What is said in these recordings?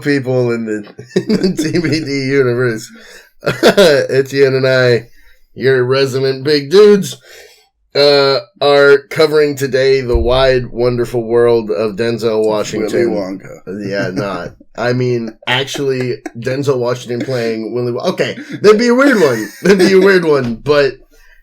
people in the TBD universe. Etienne and I, your resident big dudes, are covering today the wide, wonderful world of Denzel Washington. Willy Wonka. Yeah, not. I mean, actually, Denzel Washington playing Willy Wonka. Okay, that'd be a weird one. But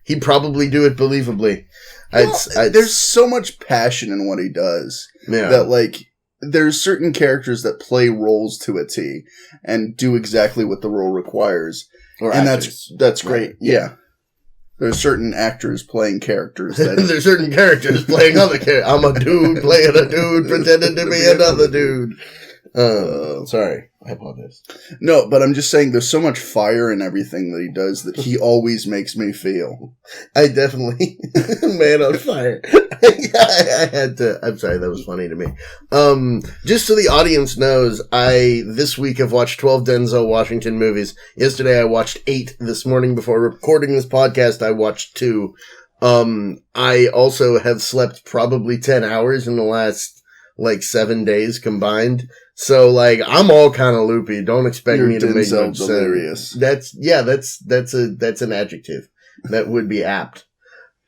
he'd probably do it believably. There's so much passion in what he does. Yeah. That, like, there's certain characters that play roles to a T and do exactly what the role requires. And that's great. Yeah. There's certain actors playing characters. There's certain characters playing other characters. I'm a dude playing a dude pretending to be another dude. Sorry. I apologize. No, but I'm just saying there's so much fire in everything that he does that he always makes me feel. I definitely... Man on fire. I had to... I'm sorry, that was funny to me. Just so the audience knows, I, this week, have watched 12 Denzel Washington movies. Yesterday, I watched 8. This morning, before recording this podcast, I watched 2. I also have slept probably 10 hours in the last, 7 days combined. So, I'm all kind of loopy. Don't expect me to make much delirious. Sense. That's an adjective. That would be apt.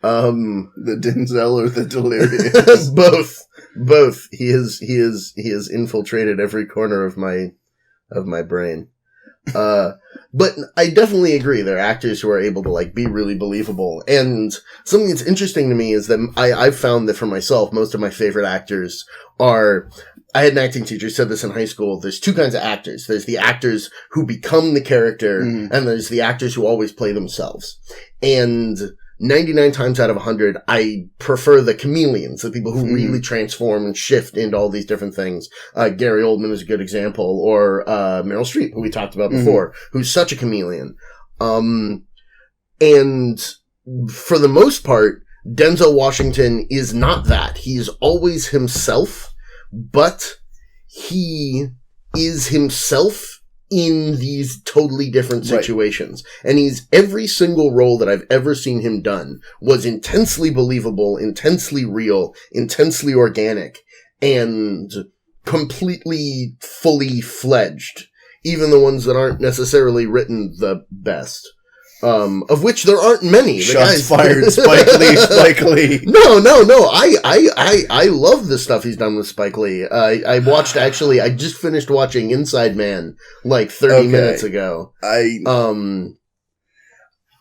The Denzel or the delirious? Both. He has infiltrated every corner of my brain. But I definitely agree. There are actors who are able to, be really believable. And something that's interesting to me is that I've found that for myself, most of my favorite actors are... I had an acting teacher who said this in high school. There's 2 kinds of actors. There's the actors who become the character, and there's the actors who always play themselves. And 99 times out of 100, I prefer the chameleons, the people who really transform and shift into all these different things. Gary Oldman is a good example, or Meryl Streep, who we talked about before, who's such a chameleon. And for the most part, Denzel Washington is not that. He's always himself. But he is himself in these totally different situations. Right. And every single role that I've ever seen him done was intensely believable, intensely real, intensely organic, and completely fully fledged. Even the ones that aren't necessarily written the best. Of which there aren't many. Shots fired, Spike Lee. No. I love the stuff he's done with Spike Lee. I just finished watching Inside Man 30 minutes ago. I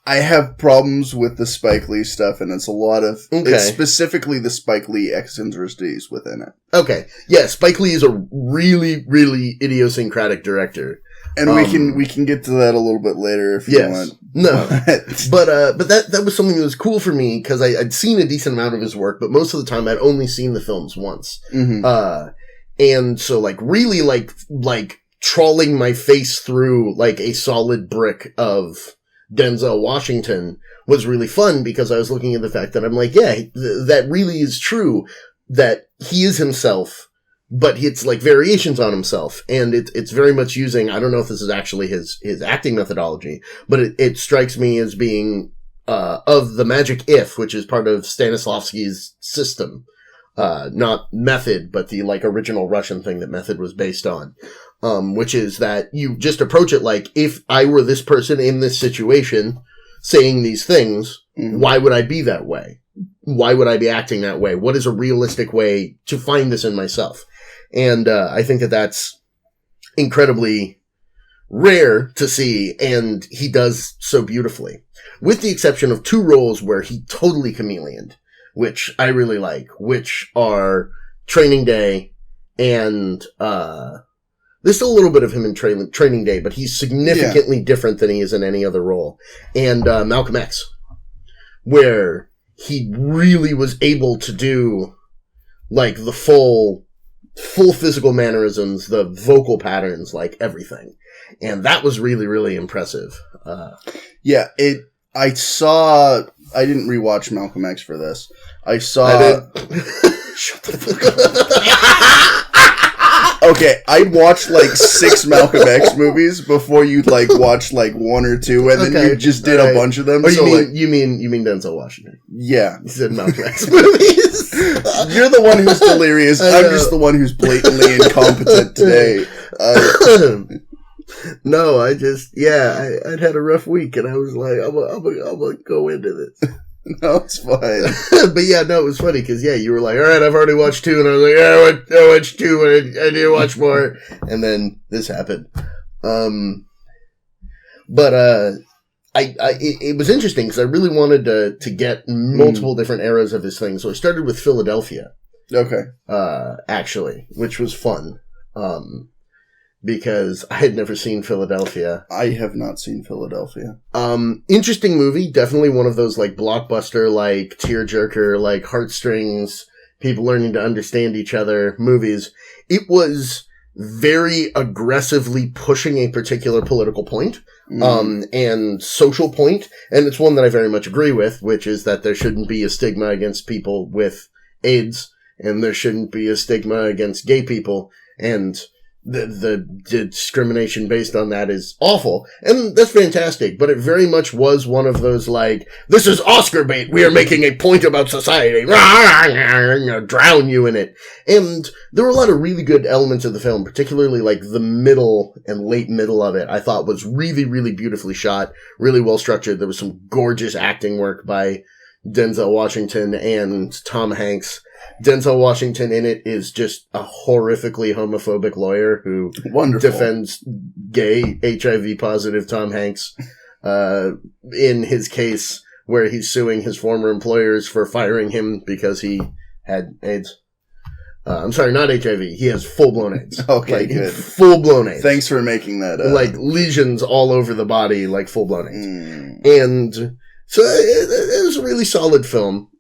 have problems with the Spike Lee stuff, and it's a lot of, it's specifically the Spike Lee eccentricities within it. Okay. Yeah, Spike Lee is a really, really idiosyncratic director. And we can get to that a little bit later if you want. No, but that was something that was cool for me because I'd seen a decent amount of his work, but most of the time I'd only seen the films once. And so really trawling my face through a solid brick of Denzel Washington was really fun because I was looking at the fact that I'm that really is true, that he is himself. But it's variations on himself, and it's very much using, I don't know if this is actually his acting methodology, but it strikes me as being, of the magic if, which is part of Stanislavski's system. Not method, but the original Russian thing that method was based on. Which is that you just approach it if I were this person in this situation saying these things, why would I be that way? Why would I be acting that way? What is a realistic way to find this in myself? And I think that that's incredibly rare to see, and he does so beautifully. With the exception of 2 roles where he totally chameleoned, which I really like, which are Training Day and there's still a little bit of him in Training Day, but he's significantly different than he is in any other role. And Malcolm X, where he really was able to do the full physical mannerisms, the vocal patterns, everything. And that was really, really impressive. I didn't rewatch Malcolm X for this. I saw... Shut the fuck up. Okay, I watched 6 Malcolm X movies before you'd watch 1 or 2, and then you just did a bunch of them. Oh, you mean Denzel Washington? Yeah. You said Malcolm X movies. You're the one who's delirious. I'm just the one who's blatantly incompetent today. No, I'd had a rough week, and I was like, I'm gonna go into this. No, it's fine. But yeah, no, it was funny because you were like, all right, I've already watched 2, and I was like, yeah, I watched 2, and I need to watch more, and then this happened. It was interesting because I really wanted to get multiple different eras of his thing, so I started with Philadelphia. Okay. Actually, which was fun. Because I had never seen Philadelphia. I have not seen Philadelphia. Interesting movie. Definitely one of those, like, blockbuster, like, tearjerker, like, heartstrings, people learning to understand each other movies. It was very aggressively pushing a particular political point, and social point. And it's one that I very much agree with, which is that there shouldn't be a stigma against people with AIDS, and there shouldn't be a stigma against gay people, and the discrimination based on that is awful, and that's fantastic, but it very much was one of those, like, this is Oscar bait, we are making a point about society, drown you in it. And there were a lot of really good elements of the film, particularly, like, the middle and late middle of it, I thought was really, really beautifully shot, really well structured. There was some gorgeous acting work by Denzel Washington and Tom Hanks. Denzel Washington in it is just a horrifically homophobic lawyer who defends gay, HIV-positive Tom Hanks in his case where he's suing his former employers for firing him because he had AIDS. I'm sorry, not HIV. He has full-blown AIDS. Okay, good. Full-blown AIDS. Thanks for making that up. Like, lesions all over the body, like full-blown AIDS. And so it was a really solid film.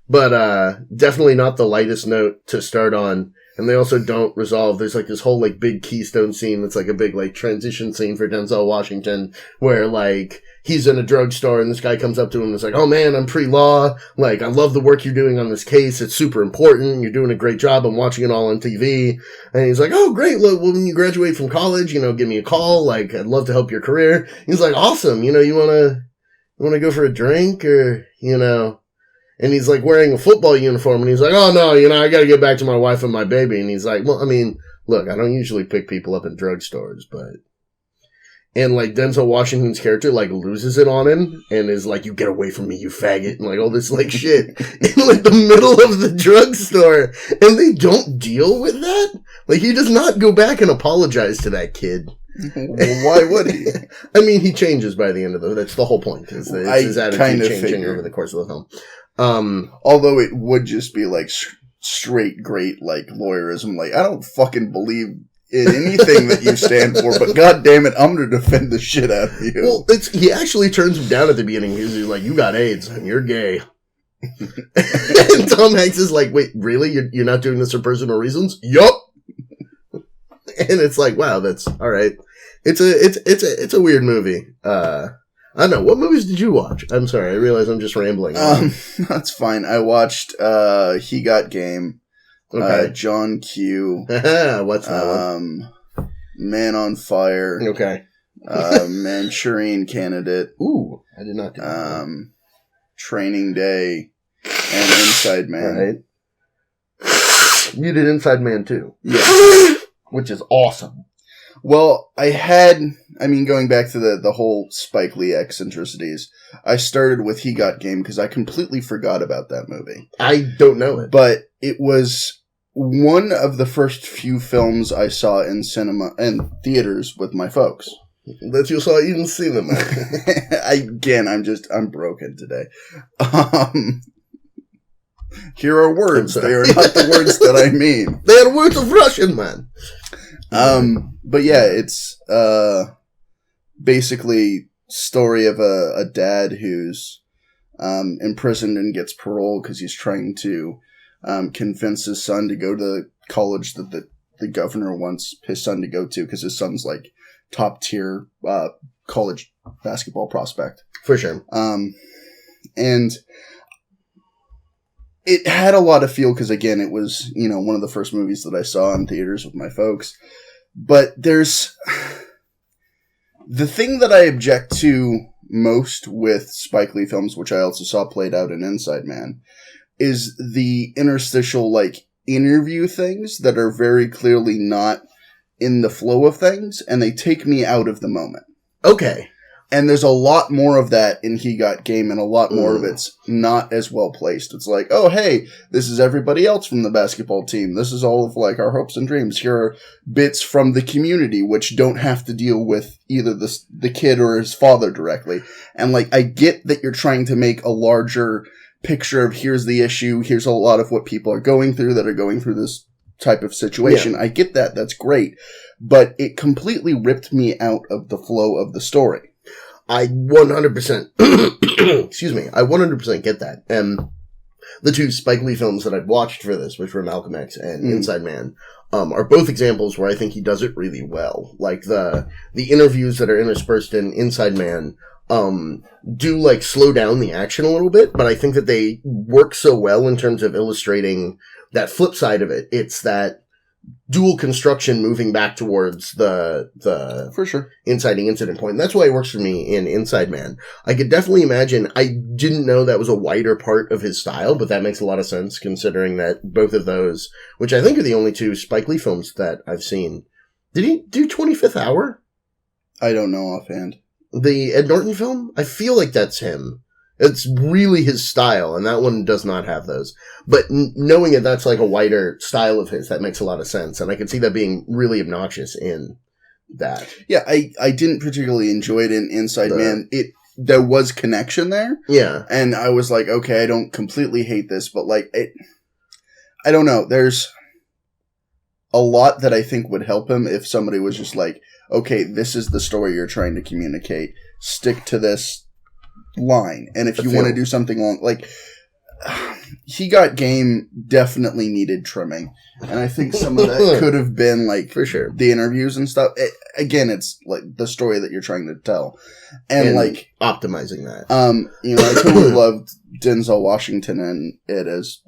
But definitely not the lightest note to start on. And they also don't resolve. There's like this whole like big keystone scene that's like a big like transition scene for Denzel Washington where like he's in a drugstore and this guy comes up to him and is like, oh man, I'm pre-law. Like, I love the work you're doing on this case. It's super important. You're doing a great job. I'm watching it all on TV. And he's like, oh great. Look, when you graduate from college, give me a call. Like, I'd love to help your career. He's like, awesome. You want to go for a drink or, And he's like wearing a football uniform and he's like, oh no, I gotta get back to my wife and my baby. And he's like, well, I mean, look, I don't usually pick people up in drugstores, but. And like Denzel Washington's character like loses it on him and is like, you get away from me, you faggot. And like all this like shit in like the middle of the drugstore. And they don't deal with that. Like he does not go back and apologize to that kid. Well, why would he? I mean, he changes by the end of that's the whole point. It's his attitude changing over the course of the film. Although it would just be like straight great like lawyerism. Like, I don't fucking believe in anything that you stand for, but god damn it, I'm gonna defend the shit out of you. Well, he actually turns him down at the beginning. He's like, you got AIDS and you're gay. And Tom Hanks is like, wait, really? You're not doing this for personal reasons? Yup. And it's like, wow, that's all right. It's a weird movie. I don't know. What movies did you watch? I'm sorry. I realize I'm just rambling. That's fine. I watched He Got Game. Okay. John Q. What's that one? Man on Fire. Okay. Manchurian Candidate. Ooh, I did not do that. Training Day and Inside Man. Right. You did Inside Man too. Yeah. Which is awesome. Well, going back to the whole Spike Lee eccentricities, I started with He Got Game because I completely forgot about that movie. I don't know it. But it was one of the first few films I saw in cinema and theaters with my folks. That you saw even see them. I'm broken today. Here are words. They are not the words that I mean. They are words of Russian, man. But yeah, it's basically story of a dad who's imprisoned and gets parole because he's trying to convince his son to go to the college that the governor wants his son to go to because his son's like top tier college basketball prospect. For sure. And it had a lot of feel because, again, it was, one of the first movies that I saw in theaters with my folks. But there's the thing that I object to most with Spike Lee films, which I also saw played out in Inside Man, is the interstitial, like, interview things that are very clearly not in the flow of things, and they take me out of the moment. Okay. And there's a lot more of that in He Got Game, and a lot more of it's not as well placed. It's like, oh, hey, this is everybody else from the basketball team. This is all of, like, our hopes and dreams. Here are bits from the community, which don't have to deal with either the kid or his father directly. And, like, I get that you're trying to make a larger picture of here's the issue, here's a lot of what people are going through that are going through this type of situation. Yeah. I get that. That's great. But it completely ripped me out of the flow of the story. I 100%, excuse me, I 100% get that. And the two Spike Lee films that I've watched for this, which were Malcolm X and Inside Man, are both examples where I think he does it really well. Like the interviews that are interspersed in Inside Man, do like slow down the action a little bit, but I think that they work so well in terms of illustrating that flip side of it. It's that dual construction moving back towards the for sure inciting incident point. And that's why it works for me in Inside Man. I could definitely imagine, I didn't know that was a wider part of his style, but that makes a lot of sense considering that both of those, which I think are the only two Spike Lee films that I've seen. Did he do 25th Hour? I don't know offhand. The Ed Norton film? I feel like that's him. It's really his style, and that one does not have those. But knowing that that's like a wider style of his, that makes a lot of sense. And I can see that being really obnoxious in that. Yeah, I didn't particularly enjoy it in Inside Man. There was connection there. Yeah. And I was like, okay, I don't completely hate this, but like, I don't know. There's a lot that I think would help him if somebody was just like, okay, this is the story you're trying to communicate. Stick to this line. And if you want to do something long, like, He Got Game definitely needed trimming. And I think some of that could have been like, for sure, the interviews and stuff. Again, it's like the story that you're trying to tell. And like optimizing that. You know, I totally loved Denzel Washington and it as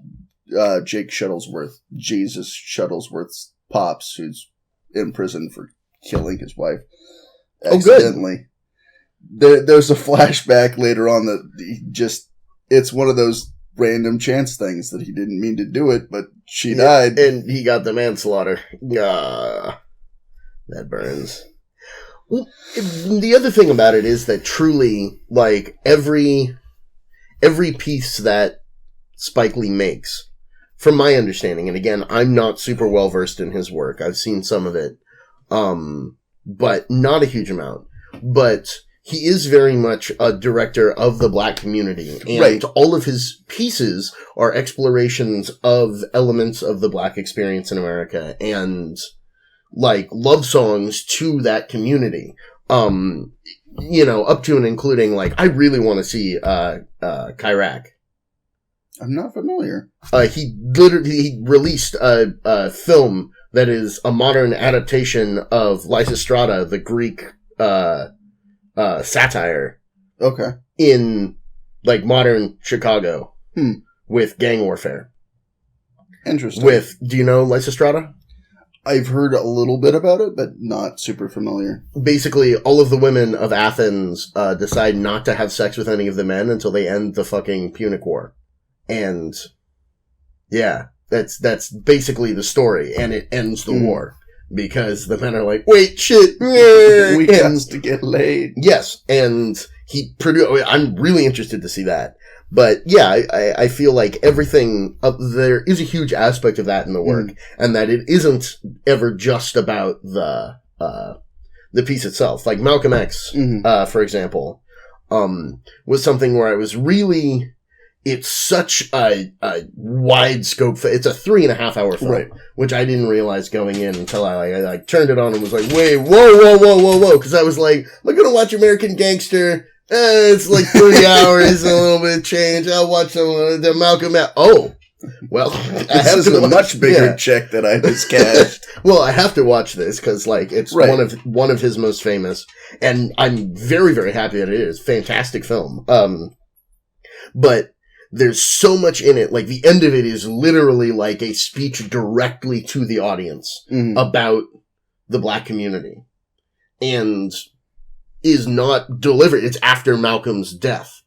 Jake Shuttlesworth, Jesus Shuttlesworth's pops, who's in prison for killing his wife accidentally. There's a flashback later on that it's one of those random chance things that he didn't mean to do it, but she died. And he got the manslaughter. That burns. Well, the other thing about it is that truly, like, every piece that Spike Lee makes, from my understanding, and again, I'm not super well versed in his work. I've seen some of it, but not a huge amount. But he is very much a director of the black community, and all of his pieces are explorations of elements of the black experience in America and, like, love songs to that community. You know, up to and including, like, I really want to see, Chirac. I'm not familiar. He released a film that is a modern adaptation of Lysistrata, the Greek, satire. Okay. In, like, modern Chicago. With gang warfare. Interesting. Do you know Lysistrata? I've heard a little bit about it, but not super familiar. Basically, all of the women of Athens decide not to have sex with any of the men until they end the fucking Punic War. And, yeah, that's basically the story, and it ends the war. Because the men are like, wait, shit, weekends to get laid. Yes, and I'm really interested to see that. But yeah, I feel like everything there is a huge aspect of that in the work, and that it isn't ever just about the piece itself. Like Malcolm X, for example, was something where I was really. It's such a wide scope. It's a 3.5 hour film, which I didn't realize going in until I turned it on and was like, wait, whoa. Cause I was like, I'm going to watch American Gangster. It's like 3 hours and a little bit of change. I'll watch the Malcolm X. Oh, well, this is a much bigger check that I just cashed. Well, I have to watch this because, like, it's one of his most famous, and I'm very, very happy that it is. Fantastic film. But there's so much in it. Like, the end of it is literally like a speech directly to the audience about the black community. And is not delivered. It's after Malcolm's death.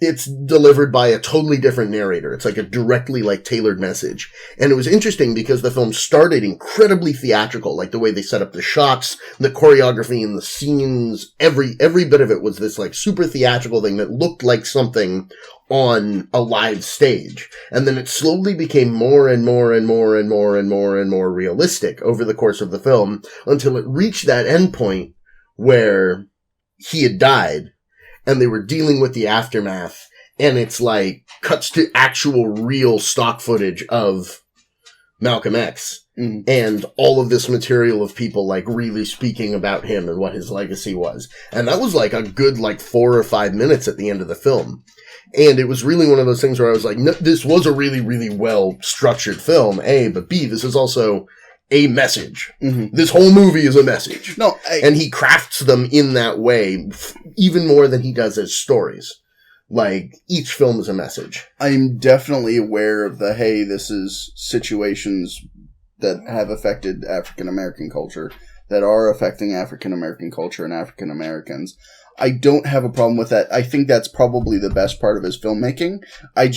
it's delivered by a totally different narrator. It's like a directly like tailored message. And it was interesting because the film started incredibly theatrical, like the way they set up the shots, the choreography and the scenes, every bit of it was this like super theatrical thing that looked like something on a live stage. And then it slowly became more and more and more and more and more and more realistic over the course of the film until it reached that end point where he had died. And they were dealing with the aftermath, and it's like cuts to actual real stock footage of Malcolm X and all of this material of people like really speaking about him and what his legacy was. And that was like a good like 4 or 5 minutes at the end of the film. And it was really one of those things where I was like, no, this was a really, really well structured film, A, but B, this is also a message. This whole movie is a message. And he crafts them in that way even more than he does as stories. Like, each film is a message. I'm definitely aware of the, hey, this is situations that have affected African American culture, that are affecting African American culture and African Americans. I don't have a problem with that. I think that's probably the best part of his filmmaking. I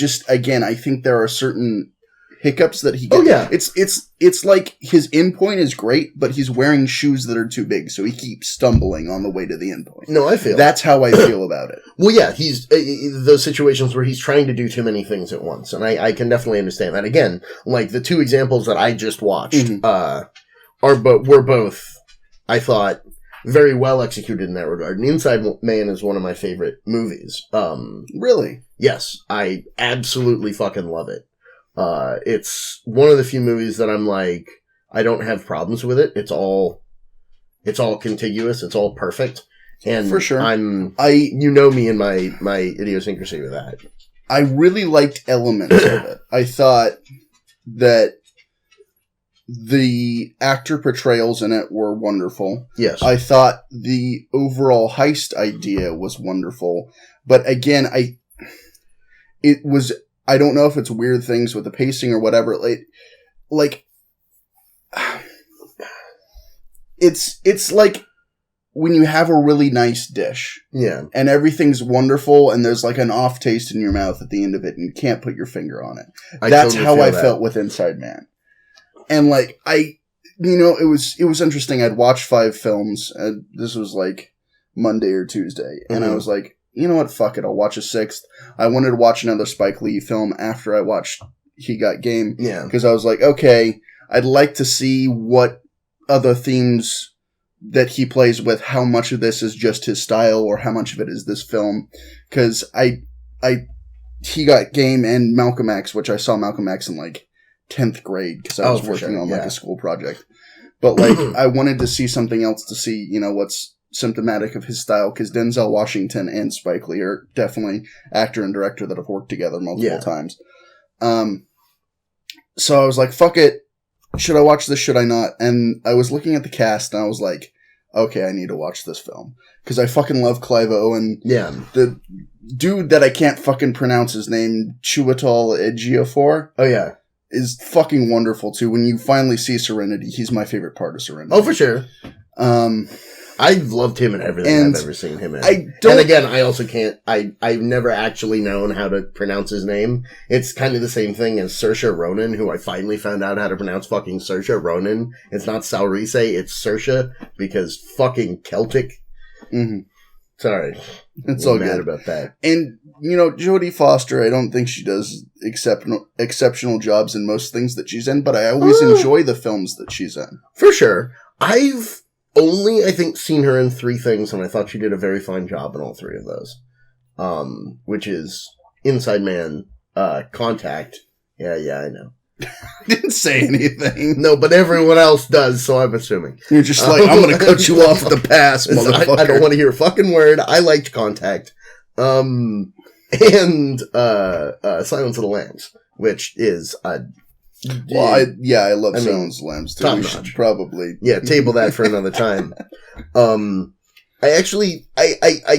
think there are certain hiccups that he gets. Oh, yeah. It's like his endpoint is great, but he's wearing shoes that are too big, so he keeps stumbling on the way to the endpoint. No, I feel that's how I feel about it. Well, yeah, he's those situations where he's trying to do too many things at once, and I can definitely understand that. Again, like the 2 examples that I just watched were both, I thought, very well executed in that regard. And Inside Man is one of my favorite movies. Really? Yes, I absolutely fucking love it. It's one of the few movies that I'm like, I don't have problems with it. It's all contiguous. It's all perfect. And for sure. You know me and my idiosyncrasy with that. I really liked elements of it. I thought that the actor portrayals in it were wonderful. Yes. I thought the overall heist idea was wonderful. But again, I don't know if it's weird things with the pacing or whatever. It's like when you have a really nice dish. Yeah. And everything's wonderful and there's like an off taste in your mouth at the end of it and you can't put your finger on it. That's totally how I felt with Inside Man. And like, it was interesting. I'd watched 5 films and this was like Monday or Tuesday. And I was like, you know what? Fuck it. I'll watch a 6th. I wanted to watch another Spike Lee film after I watched He Got Game. Yeah. Because I was like, okay, I'd like to see what other themes that he plays with, how much of this is just his style or how much of it is this film. Because He Got Game and Malcolm X, which I saw Malcolm X in like 10th grade because I was working on like a school project. But like, I wanted to see something else to see, what's symptomatic of his style, because Denzel Washington and Spike Lee are definitely actor and director that have worked together multiple times. So I was like, fuck it. Should I watch this? Should I not? And I was looking at the cast and I was like, okay, I need to watch this film. Because I fucking love Clive Owen. Yeah. The dude that I can't fucking pronounce his name, Chiwetel Ejiofor. Oh, yeah. Is fucking wonderful too. When you finally see Serenity, he's my favorite part of Serenity. Oh, for sure. I've loved him in everything I've ever seen him in. And again, I also can't, I've never actually known how to pronounce his name. It's kind of the same thing as Saoirse Ronan, who I finally found out how to pronounce fucking Saoirse Ronan. It's not Saoirse, it's Saoirse, because fucking Celtic. Mm-hmm. Sorry. It's all mad good about that. And, Jodie Foster, I don't think she does exceptional jobs in most things that she's in, but I always enjoy the films that she's in. For sure. I've only, I think, seen her in 3 things, and I thought she did a very fine job in all 3 of those. Which is Inside Man, Contact. Yeah, I know. I didn't say anything. No, but everyone else does, so I'm assuming. You're just like, I'm going to cut you off at the pass, motherfucker. I don't want to hear a fucking word. I liked Contact. And Silence of the Lambs, which is I love Silence of the Lambs too. We should probably table that for another time. I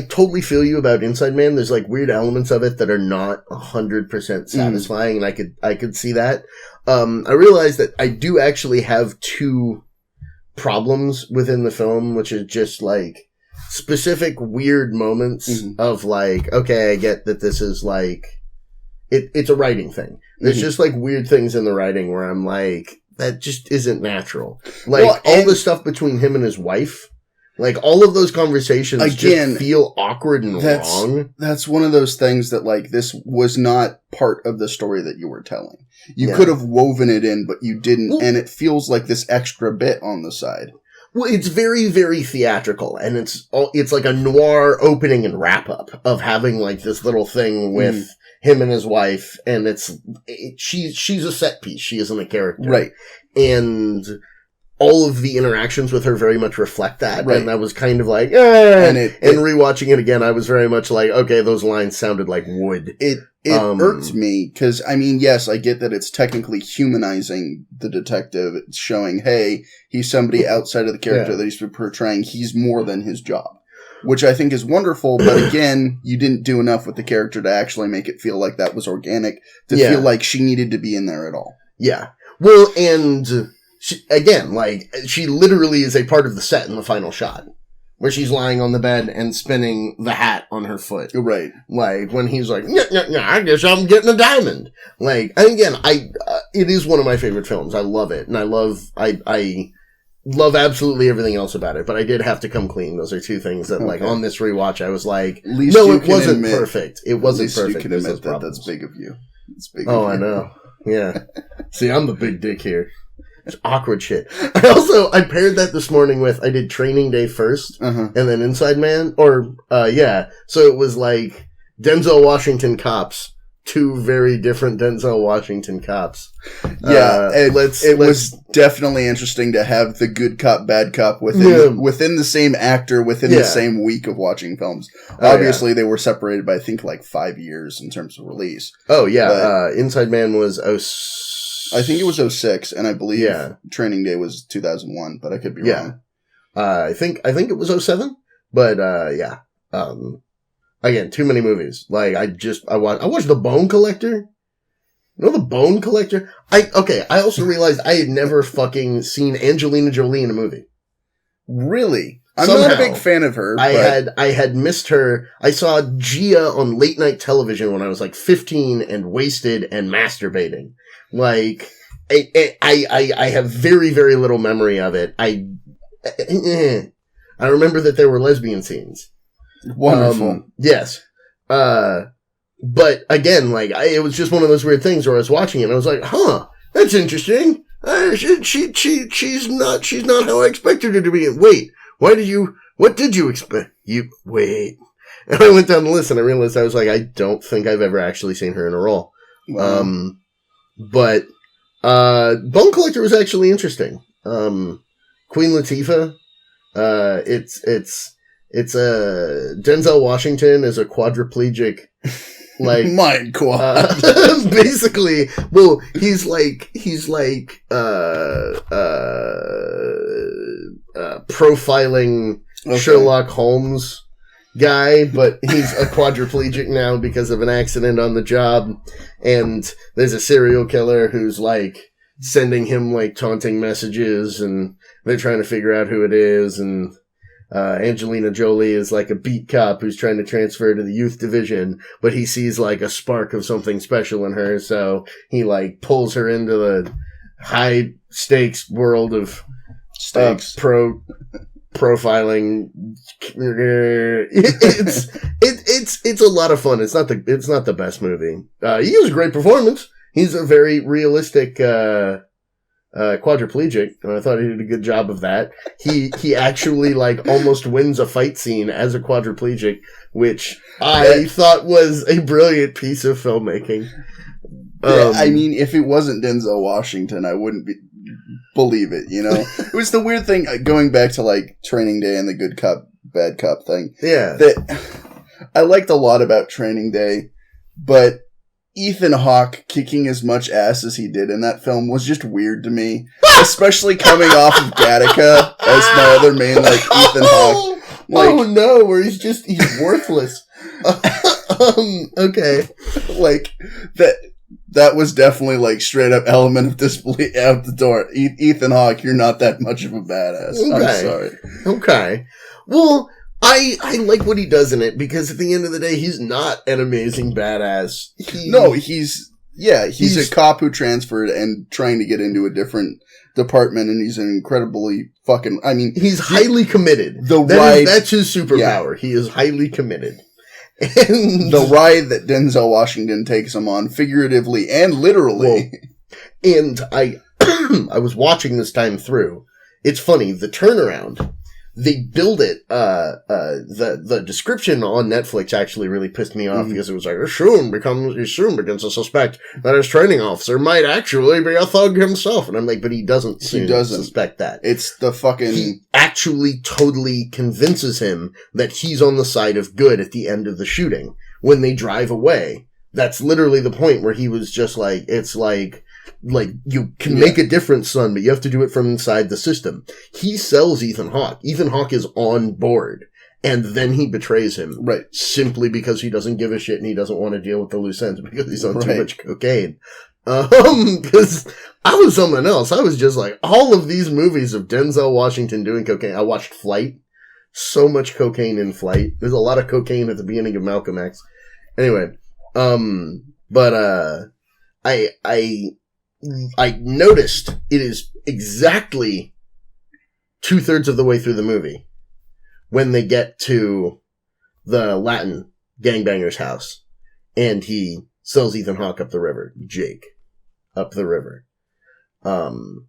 totally feel you about Inside Man. There's like weird elements of it that are not 100% satisfying, and I could see that. I realized that I do actually have 2 problems within the film, which is just like specific weird moments of like, okay, I get that this is like, it's a writing thing. There's just like weird things in the writing where I'm like, that just isn't natural. Like all the stuff between him and his wife, like all of those conversations just feel awkward and wrong. That's one of those things that like, this was not part of the story that you were telling. You could have woven it in, but you didn't. And it feels like this extra bit on the side. Well, it's very, very theatrical, and it's like a noir opening and wrap up of having like this little thing with him and his wife, and she's a set piece. She isn't a character. Right. And all of the interactions with her very much reflect that. Right. And I was kind of like, and rewatching it again, I was very much like, okay, those lines sounded like wood. It irked me, because, I mean, yes, I get that it's technically humanizing the detective. It's showing, hey, he's somebody outside of the character that he's portraying. He's more than his job, which I think is wonderful. But again, you didn't do enough with the character to actually make it feel like that was organic, to feel like she needed to be in there at all. Yeah. Well, and she literally is a part of the set in the final shot, where she's lying on the bed and spinning the hat on her foot. Right. Like, when he's like, I guess I'm getting a diamond. Like, and again, it is one of my favorite films. I love it. And I love absolutely everything else about it. But I did have to come clean. Those are two things that, like, on this rewatch, I was like, no, it wasn't perfect. It wasn't perfect. You can admit that that's big of you. It's big of you. I know. Yeah. See, I'm the big dick here. It's awkward shit. I paired that this morning with, I did Training Day first, and then Inside Man, so it was like, Denzel Washington cops, two very different Denzel Washington cops. Yeah, it was definitely interesting to have the good cop, bad cop within the same actor, within the same week of watching films. Obviously, they were separated by, I think, like 5 years in terms of release. Oh, yeah, Inside Man was I think it was 2006, and I believe Training Day was 2001, but I could be wrong. I think it was 2007, but again, too many movies. Like, I watched The Bone Collector. You know The Bone Collector? I also realized I had never fucking seen Angelina Jolie in a movie. Really? I'm not a big fan of her. I had missed her. I saw Gia on late night television when I was like 15 and wasted and masturbating. Like, I have very, very little memory of it. I remember that there were lesbian scenes. Wonderful. Yes. But again, like, it was just one of those weird things where I was watching it and I was like, huh, that's interesting. She's not how I expected her to be. Wait, what did you expect? Wait. And I went down the list and I realized I was like, I don't think I've ever actually seen her in a role. Wow. But Bone Collector was actually interesting. Queen Latifah. It's Denzel Washington is a quadriplegic, like mind quad. Basically, well, he's like profiling Sherlock Holmes guy, but he's a quadriplegic now because of an accident on the job, and there's a serial killer who's like sending him like taunting messages, and they're trying to figure out who it is, and Angelina Jolie is like a beat cop who's trying to transfer to the youth division, but he sees like a spark of something special in her, so he like pulls her into the high stakes world of profiling. It's a lot of fun. It's not the best movie. He was a great performance. He's a very realistic quadriplegic, and I thought he did a good job of that. He actually like almost wins a fight scene as a quadriplegic, which I thought was a brilliant piece of filmmaking. I mean, if it wasn't Denzel Washington, I wouldn't believe it, you know? It was the weird thing, going back to, like, Training Day and the good cop, bad cop thing. Yeah. That I liked a lot about Training Day, but Ethan Hawke kicking as much ass as he did in that film was just weird to me. Especially coming off of Gattaca as my other main, like, Ethan Hawke. Like, oh no, where he's worthless. Okay. Like, that was definitely, like, straight up element of disbelief out the door. Ethan Hawke, you're not that much of a badass. Okay. I'm sorry. Okay. Well, I like what he does in it because at the end of the day, he's not an amazing badass. He's a cop who transferred and trying to get into a different department, and he's an incredibly fucking... I mean... He's highly committed. That's his superpower. Yeah. He is highly committed. And the ride that Denzel Washington takes him on, figuratively and literally. Well, and I was watching this time through. It's funny, the turnaround... They build it, the description on Netflix actually really pissed me off because it was like, he soon begins to suspect that his training officer might actually be a thug himself. And I'm like, but he doesn't suspect that. It's the fucking... He actually totally convinces him that he's on the side of good at the end of the shooting. When they drive away, that's literally the point where he was just like, it's like, you can make a difference, son, but you have to do it from inside the system. He sells Ethan Hawke. Ethan Hawke is on board. And then he betrays him. Right. Simply because he doesn't give a shit and he doesn't want to deal with the loose ends because he's on too much cocaine. Because I was something else. I was just like, all of these movies of Denzel Washington doing cocaine. I watched Flight. So much cocaine in Flight. There's a lot of cocaine at the beginning of Malcolm X. Anyway. I noticed it is exactly 2/3 of the way through the movie when they get to the Latin gangbanger's house and he sells Ethan Hawke up the river. Jake. Up the river. And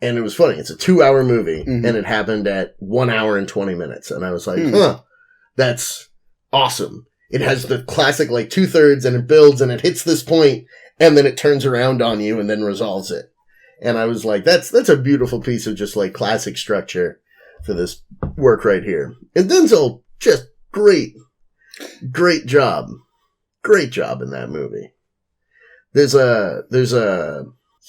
it was funny. It's a 2-hour movie and it happened at 1 hour and 20 minutes. And I was like, that's awesome. It has the classic 2/3 and it builds and it hits this point and then it turns around on you and then resolves it. And I was like, that's a beautiful piece of just classic structure for this work right here. And Denzel, just great job. Great job in that movie.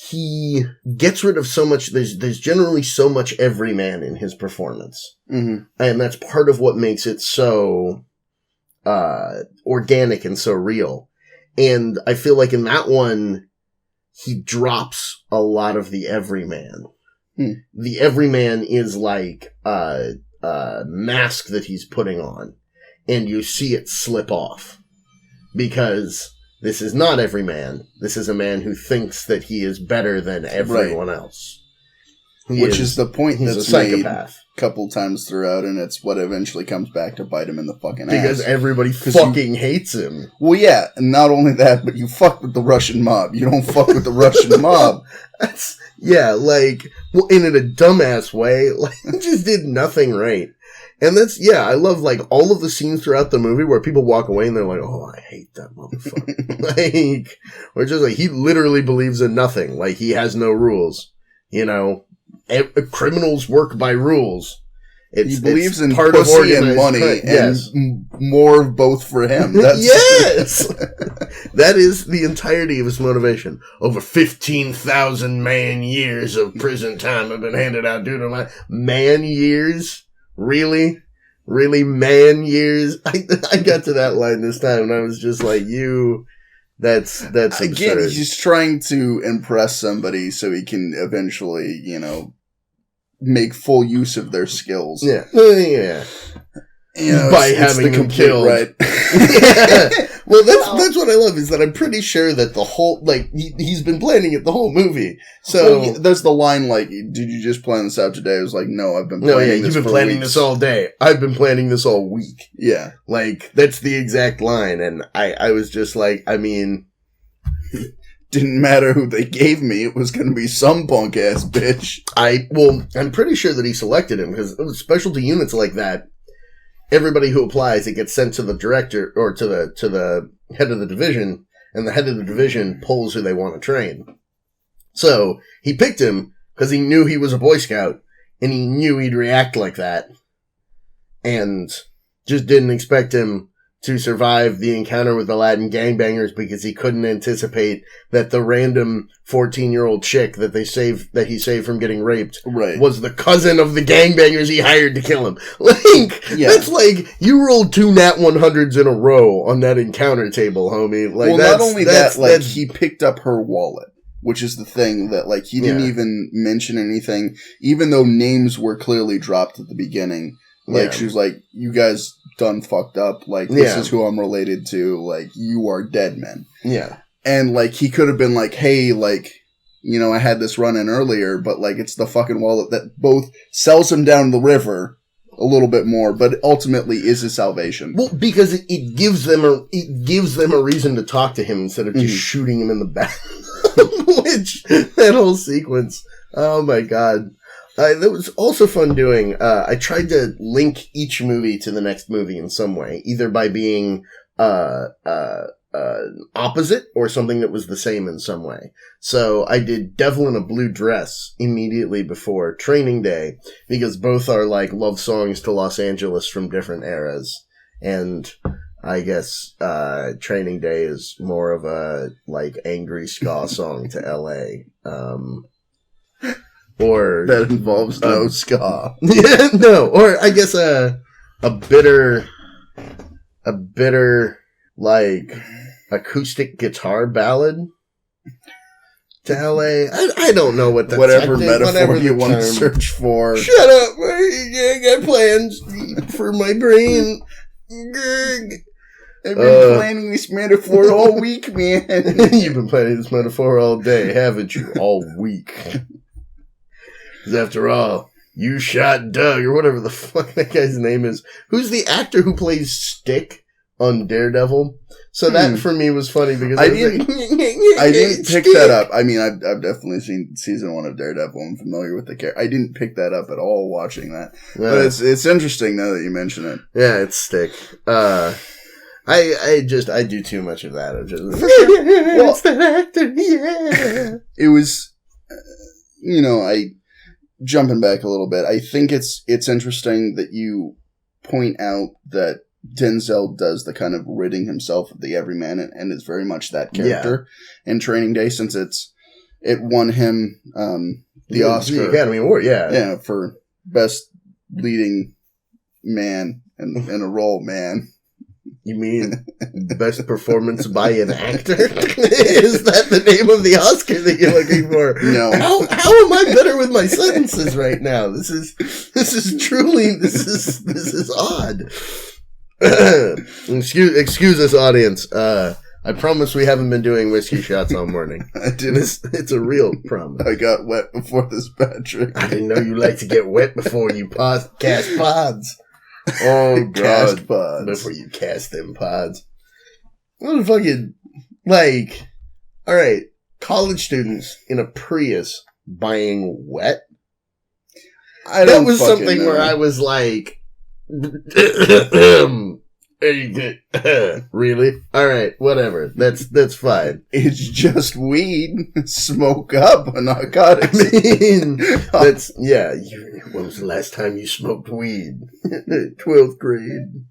He gets rid of so much, there's generally so much everyman in his performance. And that's part of what makes it so organic and so real. And I feel like in that one, he drops a lot of the everyman. The everyman is like a mask that he's putting on, and you see it slip off. Because this is not everyman. This is a man who thinks that he is better than everyone else. Which is the point that's a psychopath. Couple times throughout, and it's what eventually comes back to bite him in the fucking ass. Because everybody fucking hates him. Well, yeah, and not only that, but you fuck with the Russian mob. You don't fuck with the Russian mob. In a dumbass way, he just did nothing right. And I love, all of the scenes throughout the movie where people walk away and they're like, oh, I hate that motherfucker. Or just he literally believes in nothing. He has no rules. Criminals work by rules. He believes in part pussy and money, and more of both for him. Yes! That is the entirety of his motivation. Over 15,000 man years of prison time have been handed out due to my... Man years? Really? Really, man years? I got to that line this time, and I was just like, that's absurd. Again, he's trying to impress somebody so he can eventually, make full use of their skills. Yeah. Yeah. By having them killed. Right. Yeah. Well, that's what I love, is that I'm pretty sure that the whole, he's been planning it the whole movie. So. There's the line, did you just plan this out today? I was like, no, I've been planning this you've been planning this all day. I've been planning this all week. Yeah. That's the exact line. And I was just didn't matter who they gave me. It was going to be some punk ass bitch. I'm pretty sure that he selected him because specialty units like that, everybody who applies, it gets sent to the director or to the head of the division, and the head of the division pulls who they want to train. So he picked him because he knew he was a Boy Scout and he knew he'd react like that, and just didn't expect him to survive the encounter with the Latin gangbangers because he couldn't anticipate that the random 14-year-old chick that he saved from getting raped was the cousin of the gangbangers he hired to kill him. That's you rolled 2 nat 100s in a row on that encounter table, homie. Not only that, he picked up her wallet, which is the thing that, he didn't even mention anything, even though names were clearly dropped at the beginning. Like, she was like, you guys done fucked up. Like, this is who I'm related to. Like, you are dead men. Yeah. And, like, he could have been like, hey, like, you know, I had this run-in earlier, but, like, it's the fucking wallet that both sells him down the river a little bit more, but ultimately is his salvation. Well, because it gives them a reason to talk to him instead of just shooting him in the back. Which, that whole sequence, oh my god. That was also fun doing. I tried to link each movie to the next movie in some way, either by being opposite or something that was the same in some way. So I did Devil in a Blue Dress immediately before Training Day, because both are like love songs to Los Angeles from different eras. And I guess Training Day is more of a like angry ska song to LA. Or that involves no ska. Yeah, no. Or I guess a bitter like acoustic guitar ballad to LA. I don't know what that's whatever metaphor you want to search for. Shut up! I got plans for my brain. I've been planning this metaphor all week, man. You've been planning this metaphor all day, haven't you? All week. Because after all, you shot Doug, or whatever the fuck that guy's name is. Who's the actor who plays Stick on Daredevil? So that for me was funny because I didn't pick that up. I mean, I've definitely seen season 1 of Daredevil. I'm familiar with the character. I didn't pick that up at all watching that, but it's interesting now that you mention it. Yeah, it's Stick. I do too much of that. Well, it's that actor. Yeah, it was, jumping back a little bit. I think it's interesting that you point out that Denzel does the kind of ridding himself of the everyman, and is very much that character in Training Day, since it won him the Oscar, the Academy Award, for best leading man in a role, man. You mean best performance by an actor? Is that the name of the Oscar that you're looking for? No. How am I better with my sentences right now? This is odd. Excuse us, audience. I promise we haven't been doing whiskey shots all morning. I didn't. It's a real promise. I got wet before this bad trick. I didn't know you like to get wet before you cast pods. Oh, God. Cast pods. Before you cast them pods. What fucking, like, alright, college students in a Prius buying wet? That was something where I was like, really? Alright, whatever. That's fine. It's just weed. Smoke up, narcotics. I mean, when was the last time you smoked weed? 12th grade.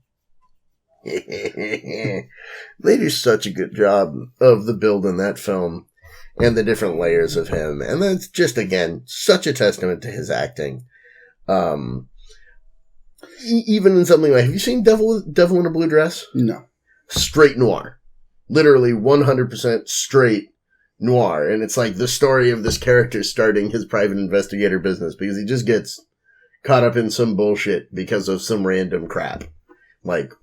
They do such a good job of the build in that film and the different layers of him. And that's just, again, such a testament to his acting. Even in something like, have you seen Devil in a Blue Dress? No. Straight noir. Literally 100% straight noir. And it's like the story of this character starting his private investigator business because he just gets caught up in some bullshit because of some random crap. Like,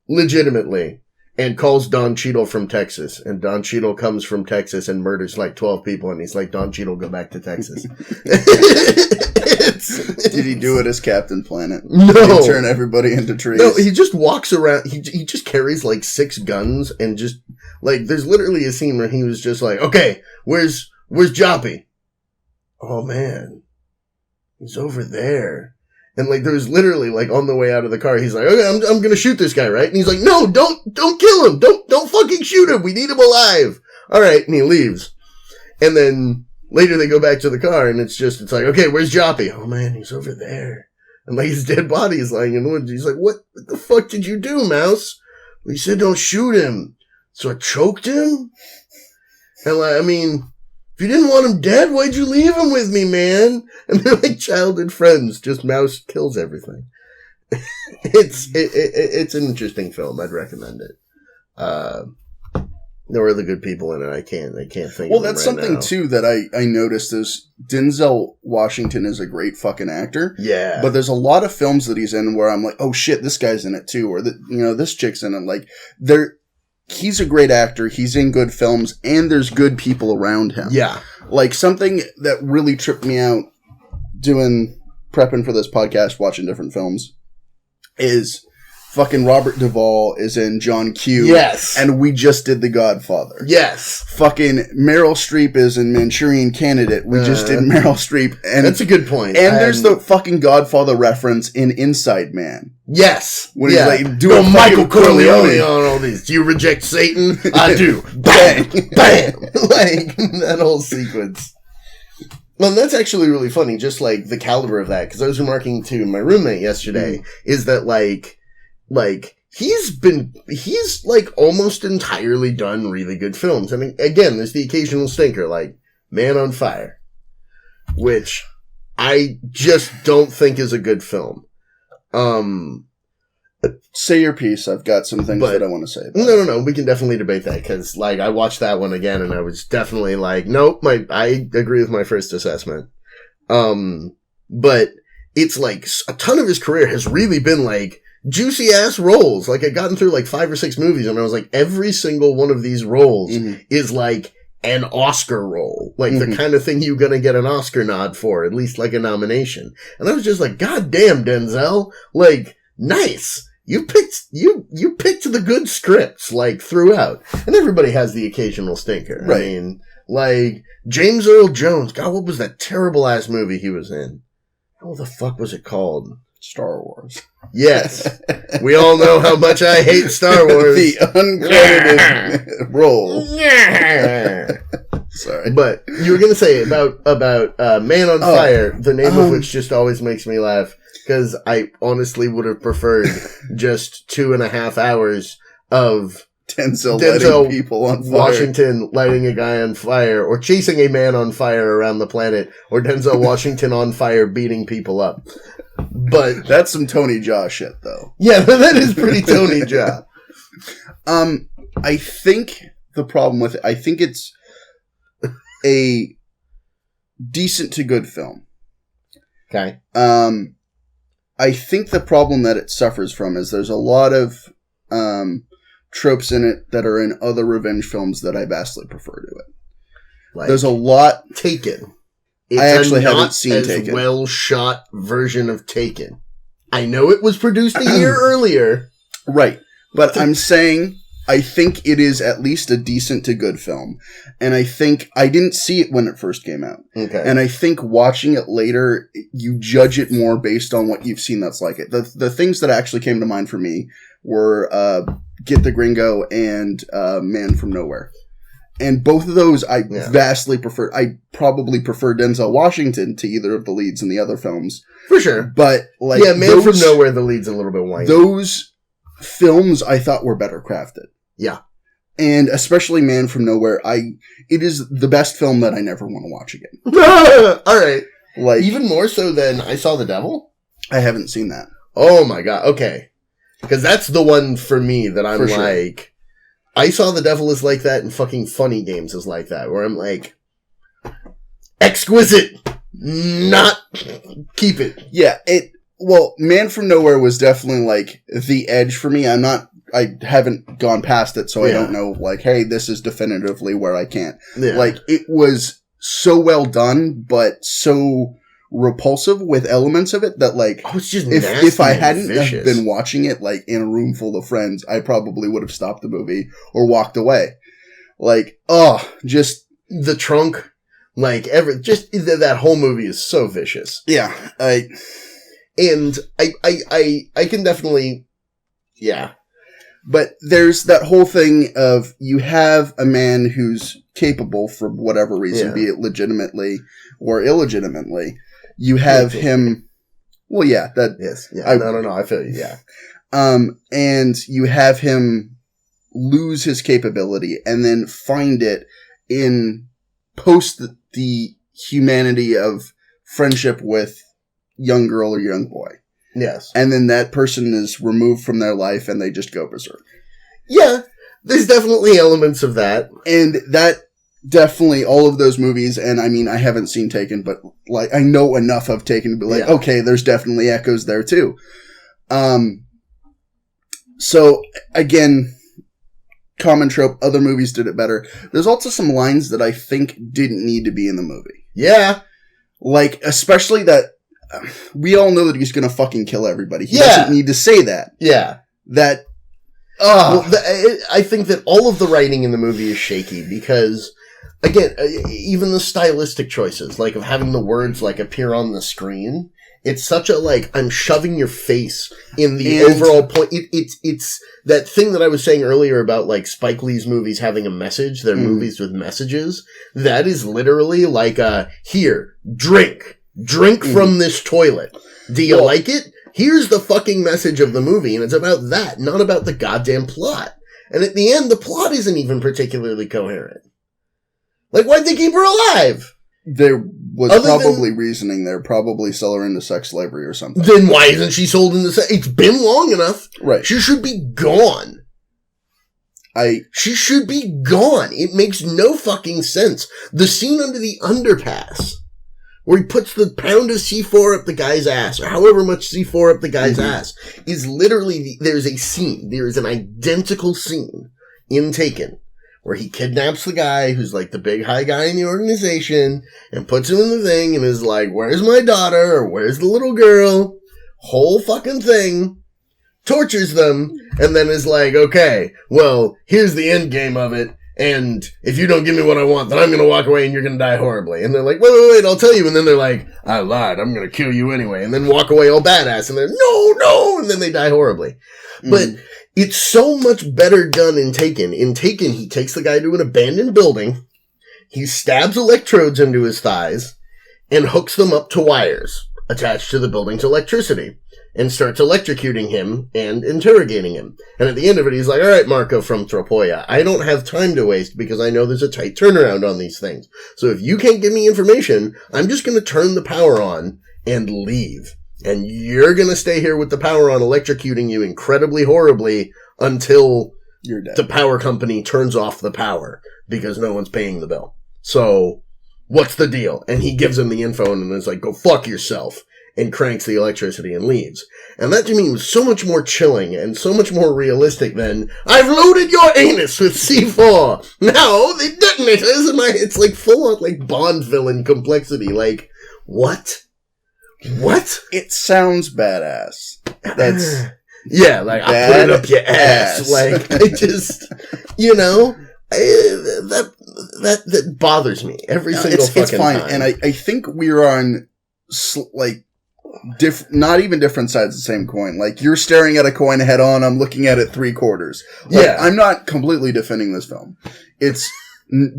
legitimately. And calls Don Cheadle from Texas. And Don Cheadle comes from Texas and murders like 12 people. And he's like, Don Cheadle, go back to Texas. Did he do it as Captain Planet? No. Did he turn everybody into trees? No, he just walks around. He just carries like 6 guns and just like, there's literally a scene where he was just like, okay, where's Joppy? Oh man, he's over there. And like, there was literally like on the way out of the car, he's like, okay, I'm going to shoot this guy, right? And he's like, no, don't kill him. Don't fucking shoot him. We need him alive. All right. And he leaves. And then later they go back to the car and it's like, okay, where's Joppy? Oh man, he's over there. And like his dead body is lying in the woods. He's like, what the fuck did you do, Mouse? Well, he said, don't shoot him. So I choked him? And like, I mean, if you didn't want him dead, why'd you leave him with me, man? And they're like childhood friends. Just Mouse kills everything. It's an interesting film. I'd recommend it. There were the good people in it. I can't think. Well, of them that's right something now. too that I noticed is Denzel Washington is a great fucking actor. Yeah, but there's a lot of films that he's in where I'm like, oh shit, this guy's in it too, or this chick's in it. Like, he's a great actor. He's in good films, and there's good people around him. Yeah, like something that really tripped me out prepping for this podcast, watching different films, is fucking Robert Duvall is in John Q. Yes. And we just did The Godfather. Yes. Fucking Meryl Streep is in Manchurian Candidate. We just did Meryl Streep. And that's a good point. And there's the fucking Godfather reference in Inside Man. Yes. When he's like, do a Michael Corleone on all these. Do you reject Satan? I do. Bang! Bang! Like, that whole sequence. Well, that's actually really funny, just like the caliber of that, because I was remarking to my roommate yesterday, is that like, he's like almost entirely done really good films. I mean, again, there's the occasional stinker, like Man on Fire, which I just don't think is a good film. Say your piece. I've got some things that I want to say about it. No. We can definitely debate that, because, like, I watched that one again, and I was definitely like, nope, I agree with my first assessment. But it's like, a ton of his career has really been, like, juicy-ass roles. Like, I'd gotten through, like, 5 or 6 movies, and I was like, every single one of these roles is, like, an Oscar role. Like, the kind of thing you're gonna get an Oscar nod for, at least, like, a nomination. And I was just like, God damn, Denzel! Like, nice! You picked the good scripts, like, throughout. And everybody has the occasional stinker. Right. I mean, like, James Earl Jones. God, what was that terrible-ass movie he was in? How the fuck was it called? Star Wars. Yes. We all know how much I hate Star Wars. The uncredited role. Sorry. But you were going to say about Man on Fire, the name of which just always makes me laugh. Because I honestly would have preferred just 2.5 hours of Denzel lighting people on fire. Washington lighting a guy on fire, or chasing a man on fire around the planet, or Denzel Washington on fire beating people up. But that's some Tony Jaa shit, though. Yeah, that is pretty Tony Jaa. I think the problem with it, I think it's a decent to good film. Okay. I think the problem that it suffers from is there's a lot of tropes in it that are in other revenge films that I vastly prefer to it. Like, there's a lot. Taken. I actually haven't seen Taken. It's a well shot version of Taken. I know it was produced a year earlier. Right. But I'm saying I think it is at least a decent to good film. And I think I didn't see it when it first came out. Okay. And I think watching it later, you judge it more based on what you've seen that's like it. The things that actually came to mind for me were Get the Gringo and Man from Nowhere. And both of those I vastly prefer. I probably prefer Denzel Washington to either of the leads in the other films. For sure. But like, yeah, Man from Nowhere, the lead's a little bit whiny. Those films I thought were better crafted. Yeah. And especially Man from Nowhere, it is the best film that I never want to watch again. All right. Like, even more so than I Saw the Devil? I haven't seen that. Oh my god. Okay. Because that's the one for me that I'm like... Sure. I Saw the Devil is like that, and fucking Funny Games is like that, where I'm like... Exquisite! Not... Keep it. Yeah, well, Man from Nowhere was definitely, like, the edge for me. I haven't gone past it, so I don't know, like, hey, this is definitively where I can't. Yeah. Like, it was so well done, but so repulsive with elements of it that, like, it's just if I hadn't have been watching it, like, in a room full of friends, I probably would have stopped the movie or walked away. Like, just... The trunk, like, that whole movie is so vicious. Yeah, And I can definitely... Yeah. But there's that whole thing of you have a man who's capable for whatever reason, be it legitimately or illegitimately. You have him. Well, yeah, that. Yes. Yeah. No. I feel you. Yeah. And you have him lose his capability and then find it in post the humanity of friendship with young girl or young boy. Yes. And then that person is removed from their life and they just go berserk. Yeah. There's definitely elements of that. And that definitely, all of those movies, and I mean, I haven't seen Taken, but like, I know enough of Taken to be like, okay, there's definitely echoes there too. So again, common trope, other movies did it better. There's also some lines that I think didn't need to be in the movie. Yeah. Like, especially that, we all know that he's gonna fucking kill everybody. He doesn't need to say that. Yeah. That, well, I think that all of the writing in the movie is shaky because, again, even the stylistic choices, like of having the words like appear on the screen, it's such a like I'm shoving your face in the overall point. It's that thing that I was saying earlier about like Spike Lee's movies having a message. They're movies with messages. That is literally like here, drink from this toilet. Do you like it? Here's the fucking message of the movie, and it's about that, not about the goddamn plot. And at the end, the plot isn't even particularly coherent. Like, why'd they keep her alive? There was probably reasoning there. Probably sell her into sex slavery or something. Then why isn't she sold into sex? It's been long enough. Right. She should be gone. She should be gone. It makes no fucking sense. The scene under the underpass, where he puts the pound of C4 up the guy's ass, or however much C4 up the guy's ass, is literally, there's a scene, there is an identical scene in Taken, where he kidnaps the guy who's like the big high guy in the organization, and puts him in the thing, and is like, where's my daughter, or where's the little girl? Whole fucking thing. Tortures them, and then is like, okay, well, here's the end game of it. And if you don't give me what I want, then I'm going to walk away and you're going to die horribly. And they're like, wait, I'll tell you. And then they're like, I lied. I'm going to kill you anyway. And then walk away all badass. And they're, no. And then they die horribly. But it's so much better done in Taken. In Taken, he takes the guy to an abandoned building. He stabs electrodes into his thighs and hooks them up to wires attached to the building's electricity. And starts electrocuting him and interrogating him. And at the end of it, he's like, all right, Marco from Tropoia, I don't have time to waste because I know there's a tight turnaround on these things. So if you can't give me information, I'm just going to turn the power on and leave. And you're going to stay here with the power on, electrocuting you incredibly horribly until you're dead. The power company turns off the power because no one's paying the bill. So what's the deal? And he gives him the info and is like, go fuck yourself. And cranks the electricity and leaves. And that to me was so much more chilling and so much more realistic than, I've loaded your anus with C4! Now the detonator is in my... It's like full on like Bond villain complexity. Like, what? What? It sounds badass. That's... yeah, like, I put it up your ass. Like, I just... You know... That bothers me every single fucking it's fine. time. And I think we're on... like... not even different sides of the same coin. Like, you're staring at a coin head on, I'm looking at it 3/4. Like, yeah. I'm not completely defending this film. It's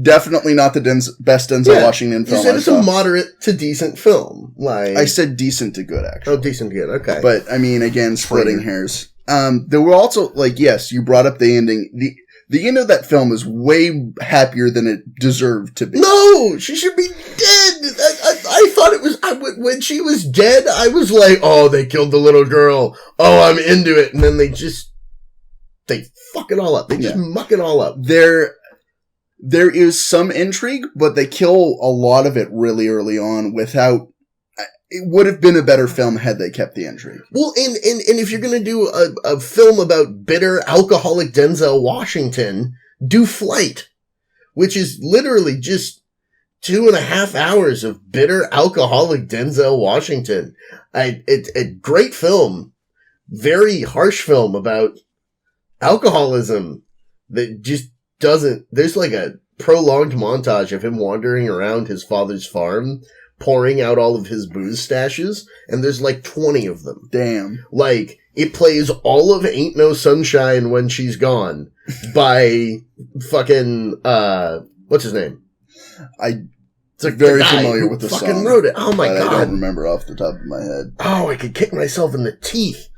definitely not the best Denzel Washington film. You said it's a moderate to decent film. Like, I said decent to good, actually. Oh, decent to good, okay. But, I mean, again, splitting hairs. There were also, like, yes, you brought up the ending. The end of that film is way happier than it deserved to be. No! She should be dead! I thought it was... when she was dead, I was like, oh, they killed the little girl. Oh, I'm into it. And then they fuck it all up. They just muck it all up. There is some intrigue, but they kill a lot of it really early on without... It would have been a better film had they kept the intrigue. Well, and if you're gonna do a film about bitter, alcoholic Denzel Washington, do Flight, which is literally just 2.5 hours of bitter, alcoholic Denzel Washington. A great film, very harsh film about alcoholism that just doesn't... There's like a prolonged montage of him wandering around his father's farm, pouring out all of his booze stashes, and there's like 20 of them. Damn. Like, it plays all of Ain't No Sunshine When She's Gone by fucking, what's his name? I'm very familiar with the fucking song. Wrote it. Oh my God. I don't remember off the top of my head. Oh, I could kick myself in the teeth.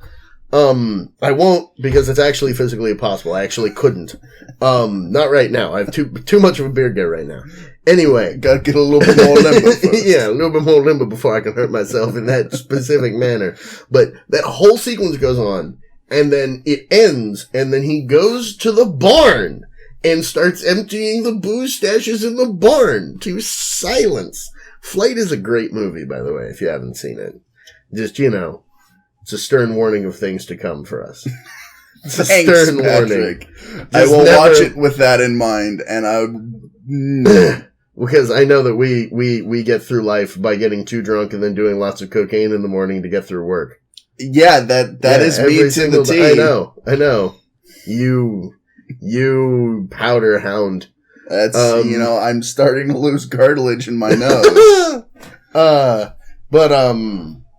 I won't because it's actually physically impossible. I actually couldn't. Not right now. I have too much of a beard gut right now. Anyway. Gotta get a little bit more limber first. Yeah, a little bit more limber before I can hurt myself in that specific manner. But that whole sequence goes on, and then it ends, and then he goes to the barn and starts emptying the booze stashes in the barn to silence. Flight is a great movie, by the way, if you haven't seen it. Just, it's a stern warning of things to come for us. It's a stern warning. I will watch it with that in mind, and because I know that we get through life by getting too drunk and then doing lots of cocaine in the morning to get through work. Yeah, that is me to the T. I know. You powder hound. That's, I'm starting to lose cartilage in my nose.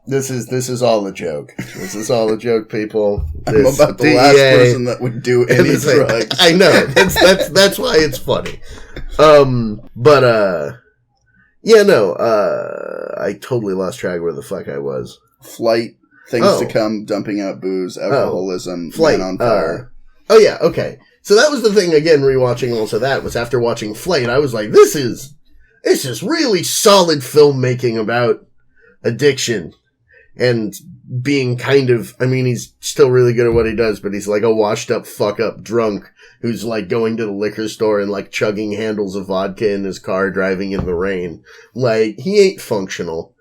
This is all a joke. This is all a joke, people. I'm about the last person that would do any drugs. I know. That's why it's funny. I totally lost track of where the fuck I was. Flight, things to come, dumping out booze, alcoholism, Flight, Man on Fire. Okay. So that was the thing, again, rewatching also that, was after watching Flight, I was like, this is really solid filmmaking about addiction. And being kind of, he's still really good at what he does, but he's like a washed up, fuck up drunk who's like going to the liquor store and like chugging handles of vodka in his car driving in the rain. Like, he ain't functional.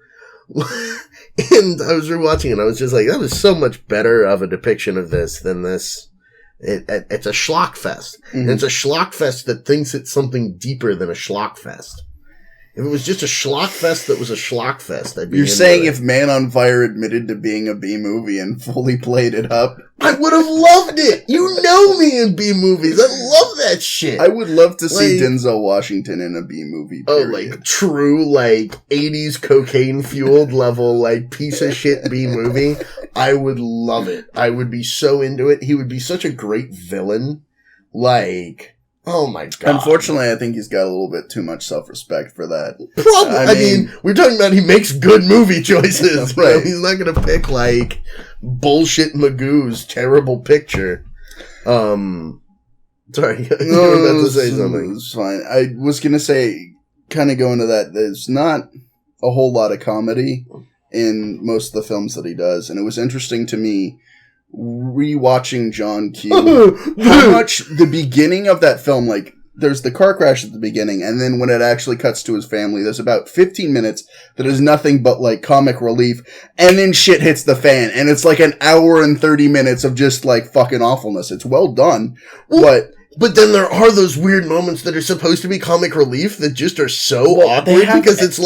And I was rewatching it, and I was just like, that was so much better of a depiction of this than this. It's a schlock fest. Mm-hmm. And it's a schlock fest that thinks it's something deeper than a schlock fest. If it was just a schlock fest that was a schlock fest, I'd be You're saying if Man on Fire admitted to being a B movie and fully played it up? I would have loved it! You know me in B movies. I love that shit. I would love to see Denzel Washington in a B movie, period. Like true, 80s cocaine fueled level, piece of shit B movie. I would love it. I would be so into it. He would be such a great villain. Oh my god. Unfortunately, I think he's got a little bit too much self-respect for that. Probably. I mean, we're talking about he makes good movie choices. Right. He's not going to pick, bullshit Magoo's terrible picture. Sorry, you were about to say something. It's fine. I was going to say, kind of go into that, there's not a whole lot of comedy in most of the films that he does, and it was interesting to me rewatching John Q, how much the beginning of that film, there's the car crash at the beginning, and then when it actually cuts to his family, there's about 15 minutes that is nothing but comic relief, and then shit hits the fan, and it's an hour and 30 minutes of just fucking awfulness. It's well done, but then there are those weird moments that are supposed to be comic relief that just are so awkward because it's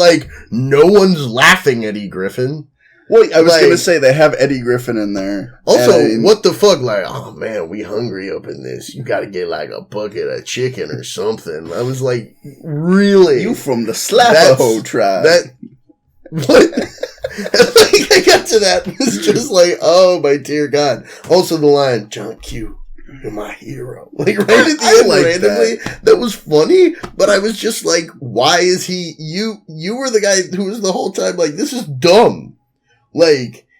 no one's laughing at E. Griffin. Well, I was going to say, they have Eddie Griffin in there. Also, what the fuck? Oh man, we hungry up in this. You gotta get a bucket of chicken or something. I was like, really? You from the Slapaho tribe. What? I got to that. It's just oh my dear God. Also the line, John Q, you're my hero. Right at the end, randomly. That was funny, but I was just why is he, you were the guy who was the whole time this is dumb.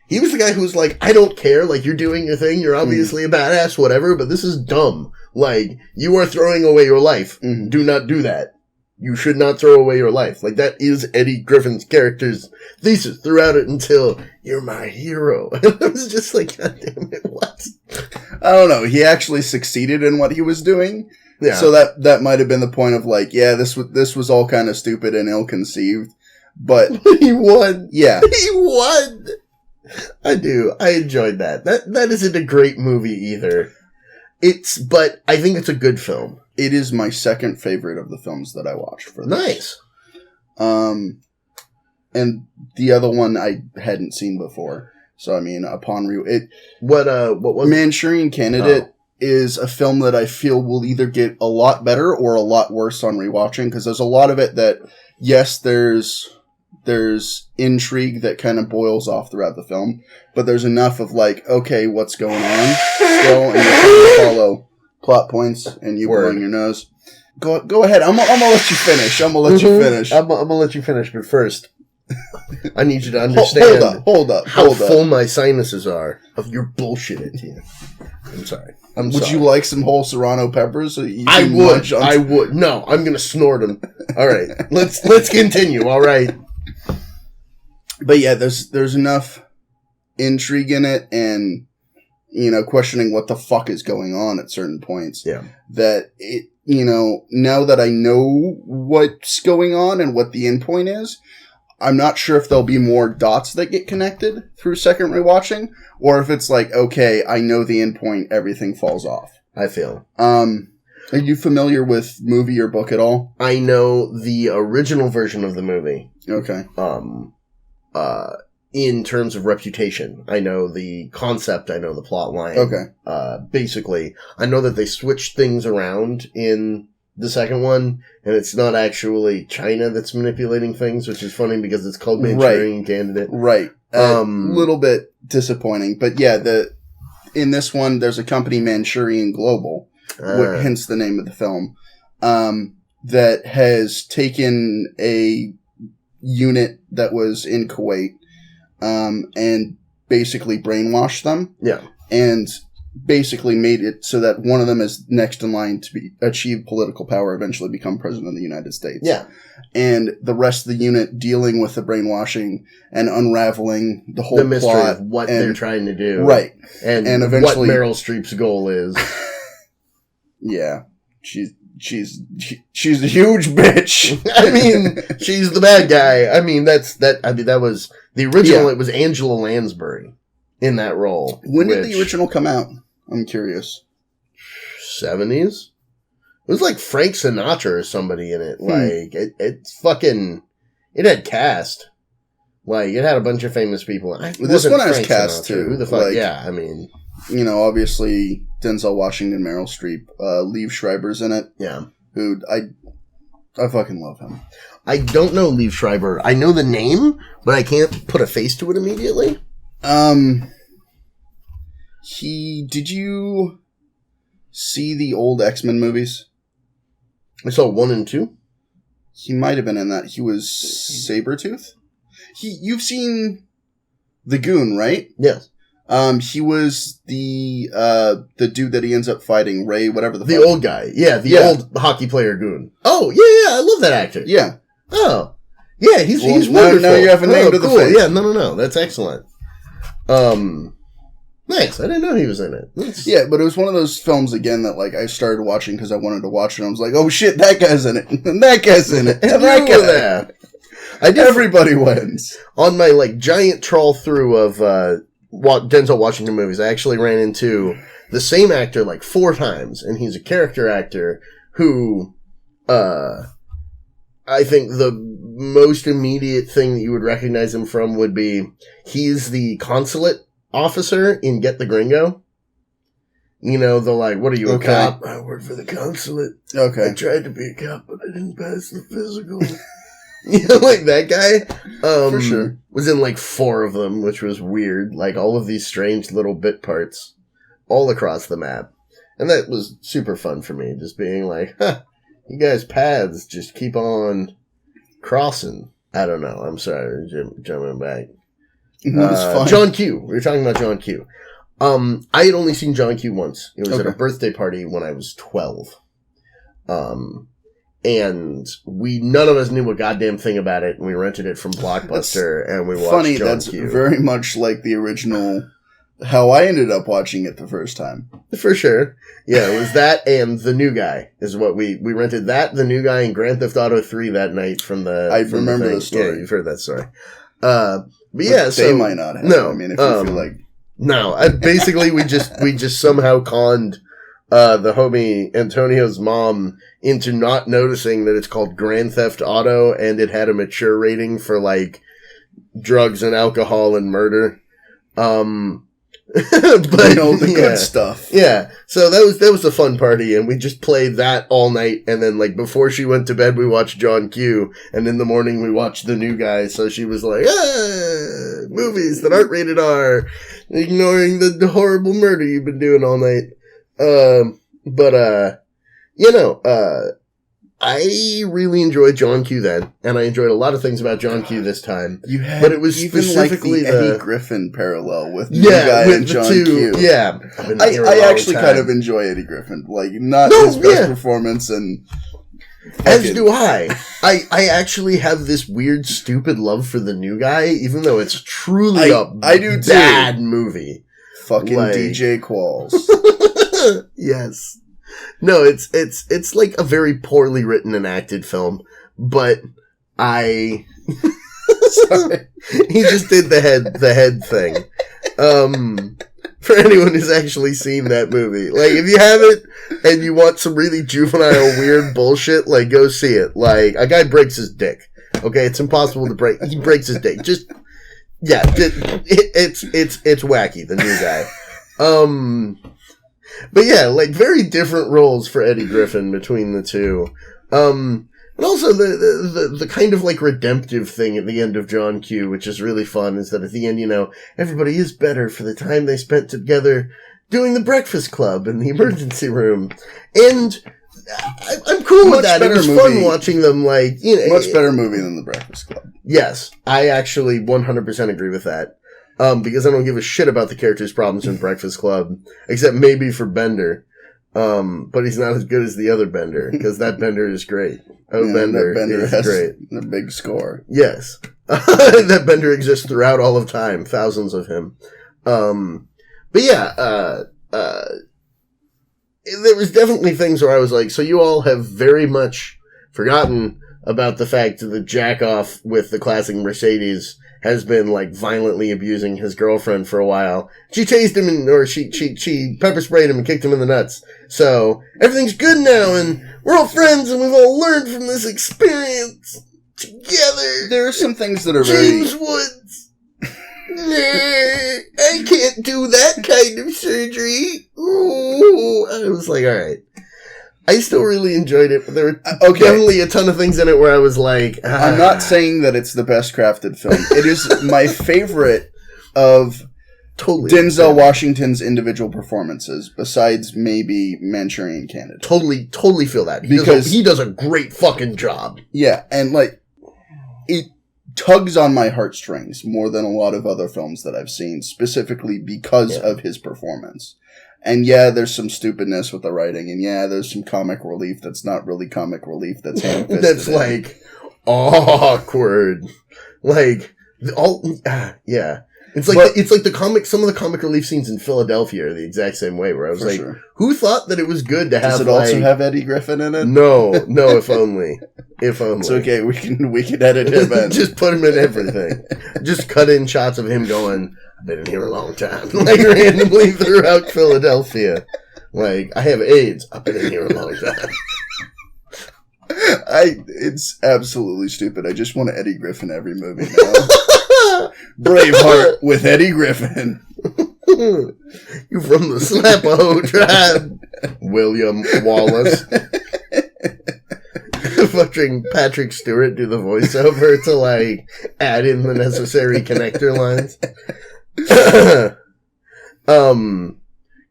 He was the guy who was I don't care, you're doing your thing, you're obviously a badass, whatever, but this is dumb. You are throwing away your life. Mm-hmm. Do not do that. You should not throw away your life. That is Eddie Griffin's character's thesis throughout it until, you're my hero. And I was just God damn it, what? I don't know, he actually succeeded in what he was doing. Yeah. So that might have been the point of this was all kind of stupid and ill-conceived. But he won. Yeah. He won. I do. I enjoyed that. That isn't a great movie either. But I think it's a good film. It is my second favorite of the films that I watched for this. Nice. And the other one I hadn't seen before. So upon what was Manchurian Candidate is a film that I feel will either get a lot better or a lot worse on rewatching, because there's a lot of it that, yes, there's intrigue that kind of boils off throughout the film, but there's enough of okay, what's going on still, and you can follow plot points, and you blowing your nose. Go ahead. I'm gonna let you finish. I'm gonna let you finish, but first, I need you to understand. Hold up. How full my sinuses are of your bullshit, Etienne. I'm sorry. Would you like some whole serrano peppers? I would. No, I'm gonna snort them. All right. Let's continue. All right. But yeah, there's enough intrigue in it, and questioning what the fuck is going on at certain points. Yeah. That it, now that I know what's going on and what the end point is, I'm not sure if there'll be more dots that get connected through second rewatching, or if it's like, okay, I know the end point, everything falls off. I feel. Are you familiar with movie or book at all? I know the original version of the movie. Okay. In terms of reputation, I know the concept, I know the plot line. Okay. Basically, I know that they switched things around in the second one, and it's not actually China that's manipulating things, which is funny because it's called Manchurian Candidate. Right. A little bit disappointing, but yeah, in this one, there's a company, Manchurian Global, hence the name of the film, that has taken a unit that was in Kuwait, and basically brainwashed them. Yeah. And basically made it so that one of them is next in line to achieve political power, eventually become president of the United States. Yeah. And the rest of the unit dealing with the brainwashing and unraveling the whole mystery plot of what they're trying to do. Right. And eventually what Meryl Streep's goal is. Yeah. She's a huge bitch. I mean, she's the bad guy. I mean, that was the original. Yeah. It was Angela Lansbury in that role. When did the original come out? I'm curious. 70s? It was like Frank Sinatra or somebody in it. Like, it's fucking... It had cast. Like, it had a bunch of famous people. This one has cast, too. Who the fuck? Like, yeah, I mean... obviously, Denzel Washington, Meryl Streep, Liev Schreiber's in it. Yeah. Who, I fucking love him. I don't know Liev Schreiber. I know the name, but I can't put a face to it immediately. Did you see the old X-Men movies? I saw 1 and 2. He might have been in that. He was Sabretooth? You've seen the Goon, right? Yes. He was the dude that he ends up fighting, Ray, whatever the old guy. Yeah, old hockey player Goon. Oh, yeah, I love that actor. Yeah. Oh. Yeah, he's wonderful. Now you have a name to the face. Yeah, no. That's excellent. Nice. I didn't know he was in it. Nice. Yeah, but it was one of those films, again, that like I started watching because I wanted to watch it. And I was like, oh shit, that guy's in it. And that guy's in it. And that guy's in it. Everybody wins. On my like giant trawl through of Denzel Washington movies, I actually ran into the same actor like 4 times. And he's a character actor who, I think the most immediate thing that you would recognize him from would be he's the consulate officer in Get the Gringo. The like, what are you, a cop? I work for the consulate. Okay. I tried to be a cop, but I didn't pass the physical. Like that guy. For sure. Was in like 4 of them, which was weird. Like all of these strange little bit parts all across the map. And that was super fun for me, just being like, you guys' paths just keep on crossing. I don't know. I'm sorry, jumping back. John Q. We were talking about John Q. I had only seen John Q once. It was at a birthday party when I was 12. And none of us knew a goddamn thing about it, and we rented it from Blockbuster, and we watched John Q. That's very much like the original, how I ended up watching it the first time. For sure. Yeah, it was that and The New Guy is what we rented that, The New Guy, and Grand Theft Auto 3 that night from the... I remember the story. Yeah, you've heard that story. But yeah, they might not have. No, I mean, if you feel like... No, basically we just somehow conned the homie Antonio's mom into not noticing that it's called Grand Theft Auto and it had a mature rating for like drugs and alcohol and murder. But the good stuff. Yeah. So that was a fun party, and we just played that all night, and then like before she went to bed we watched John Q, and in the morning we watched The New Guy, so she was like, movies that aren't rated R, ignoring the horrible murder you've been doing all night. I really enjoyed John Q then, and I enjoyed a lot of things about John Q this time. But it was even specifically like the Eddie Griffin parallel with the guy and John Q. Yeah, I actually kind of enjoy Eddie Griffin, like not his best performance, and as do I. I actually have this weird, stupid love for The New Guy, even though it's truly a bad movie. Fucking DJ Qualls. Yes. No, it's like a very poorly written and acted film, but sorry. He just did the head thing. For anyone who's actually seen that movie, like, if you haven't and you want some really juvenile weird bullshit, like, go see it. Like, a guy breaks his dick. Okay, it's impossible to break. He breaks his dick. Just, yeah, it's wacky, the new guy. But yeah, like, very different roles for Eddie Griffin between the two. And also the kind of like redemptive thing at the end of John Q, which is really fun, is that at the end, you know, everybody is better for the time they spent together doing the Breakfast Club in the emergency room. And I'm cool with that. It was fun watching them, like, you know. Much better movie than the Breakfast Club. Yes, I actually 100% agree with that. Because I don't give a shit about the character's problems in Breakfast Club, except maybe for Bender. But he's not as good as the other Bender, because that Bender is great. Bender is great. A big score. Yes. That Bender exists throughout all of time. Thousands of him. But yeah, there was definitely things where I was like, so you all have very much forgotten about the fact that Jack-Off with the classic Mercedes has been, like, violently abusing his girlfriend for a while. She tased him, or she pepper sprayed him and kicked him in the nuts. So, everything's good now, and we're all friends, and we've all learned from this experience together. There are some things that are James Woods. I can't do that kind of surgery. Ooh. I was like, alright. I still really enjoyed it, but there were definitely a ton of things in it where I was like... I'm not saying that it's the best crafted film. It is my favorite of Denzel Washington's individual performances, besides maybe Manchurian Candidate. Totally feel that. He does a great fucking job. Yeah, and, like, it tugs on my heartstrings more than a lot of other films that I've seen, specifically because of his performance. And yeah, there's some stupidness with the writing, and yeah, there's some comic relief that's not really comic relief, that's ham-fisted. That's like awkward. Like yeah. It's like the comic. Some of the comic relief scenes in Philadelphia are the exact same way. Where I was like, who thought that it was good to have? Does it also have Eddie Griffin in it? No. If only. If only. It's okay. We can edit him in. Just put him in everything. Just cut in shots of him going, I've been in here a long time. Like, randomly throughout Philadelphia. Like, I have AIDS. I've been in here a long time. It's absolutely stupid. I just want Eddie Griffin every movie now. Braveheart with Eddie Griffin. You from the Slapaho tribe, William Wallace. Fucking Patrick Stewart do the voiceover to, like, add in the necessary connector lines.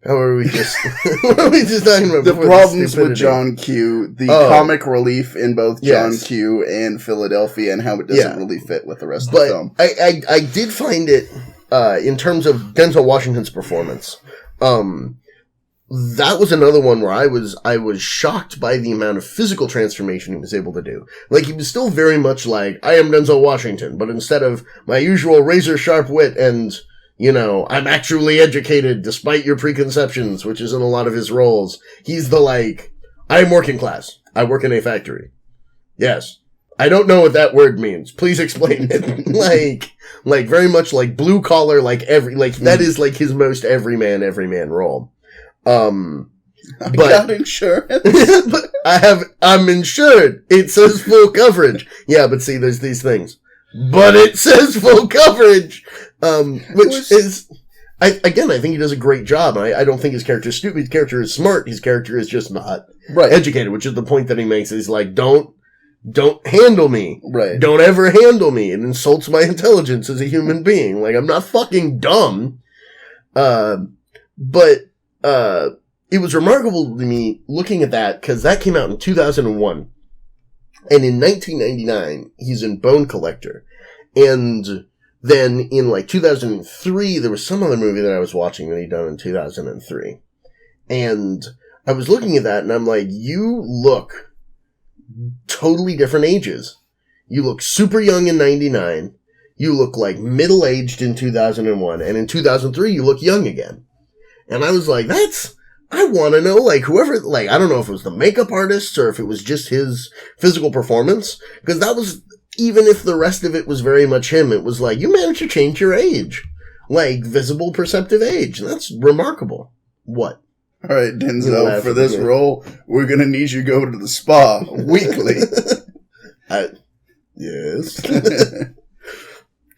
How are we just what are we just talking about? The problems with John Q, the comic relief in both John Q and Philadelphia, and how it doesn't really fit with the rest of the film. I did find it in terms of Denzel Washington's performance. That was another one where I was shocked by the amount of physical transformation he was able to do. Like, he was still very much like, I am Denzel Washington, but instead of my usual razor sharp wit and, you know, I'm actually educated despite your preconceptions, which is in a lot of his roles, he's the like, I'm working class. I work in a factory. Yes. I don't know what that word means. Please explain it. like very much like blue collar, that is like his most everyman role. I got insurance. But I'm insured. It says full coverage. Yeah, but see, there's these things. But it says full coverage. Which is, I think he does a great job. I don't think his character is stupid. His character is smart. His character is just not educated, which is the point that he makes. Is like, don't handle me. Right. Don't ever handle me. It insults my intelligence as a human being. Like, I'm not fucking dumb. But it was remarkable to me looking at that, because that came out in 2001. And in 1999, he's in Bone Collector. And then in like 2003, there was some other movie that I was watching that he'd done in 2003. And I was looking at that and I'm like, you look totally different ages. You look super young in 99. You look like middle-aged in 2001. And in 2003, you look young again. And I was like, I want to know, like, whoever, like, I don't know if it was the makeup artists or if it was just his physical performance, because that was, even if the rest of it was very much him, it was like, you managed to change your age. Like, visible, perceptive age. That's remarkable. What? All right, Denzel, for this role, we're going to need you to go to the spa weekly. Yes.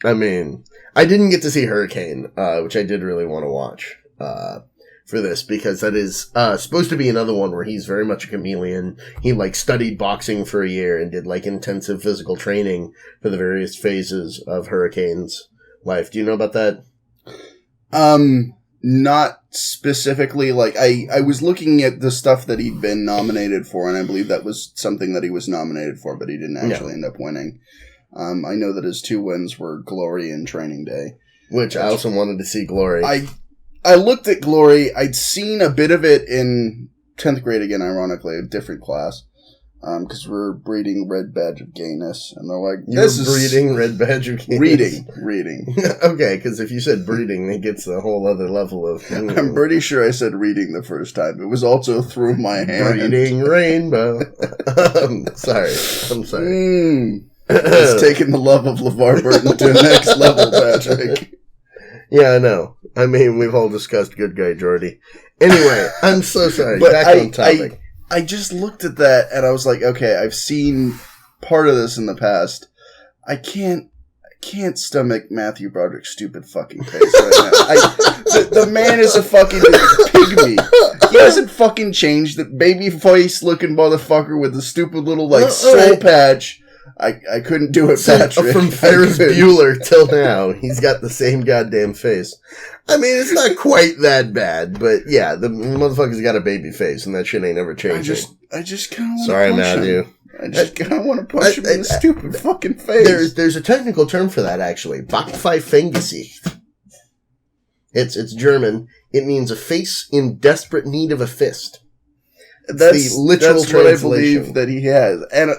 I mean, I didn't get to see Hurricane, which I did really want to watch for this, because that is supposed to be another one where he's very much a chameleon. He, like, studied boxing for a year and did, like, intensive physical training for the various phases of Hurricane's life. Do you know about that? Not specifically. Like, I was looking at the stuff that he'd been nominated for, and I believe that was something that he was nominated for, but he didn't actually end up winning. I know that his 2 wins were Glory and Training Day. Which I also wanted to see Glory. I looked at Glory. I'd seen a bit of it in 10th grade again, ironically, a different class. Because we're breeding Red Badge of Gayness. And they're like, this is breeding Red Badge of Gayness? Reading. Okay, because if you said breeding, it gets a whole other level of... I'm pretty sure I said reading the first time. It was also through my hand. Breeding rainbow. I'm sorry. It's taking the love of LeVar Burton to the next level, Patrick. Yeah, I know. I mean, we've all discussed Good Guy Jordy. Anyway, I'm so sorry. But back on topic. I just looked at that and I was like, okay, I've seen part of this in the past. I can't stomach Matthew Broderick's stupid fucking face right now. The man is a fucking pygmy. He hasn't fucking changed. The baby face looking motherfucker with the stupid little soul patch. I couldn't do it, Patrick. From Ferris Bueller till now, he's got the same goddamn face. I mean, it's not quite that bad, but yeah, the motherfucker's got a baby face, and that shit ain't ever changing. I just kind of want to Sorry, punch Matthew. him. I just kind of want to punch him in the stupid fucking face. There's a technical term for that, actually. Backpfeifengesicht. It's German. It means a face in desperate need of a fist. That's the literal that's what I translation. believe that he has. And,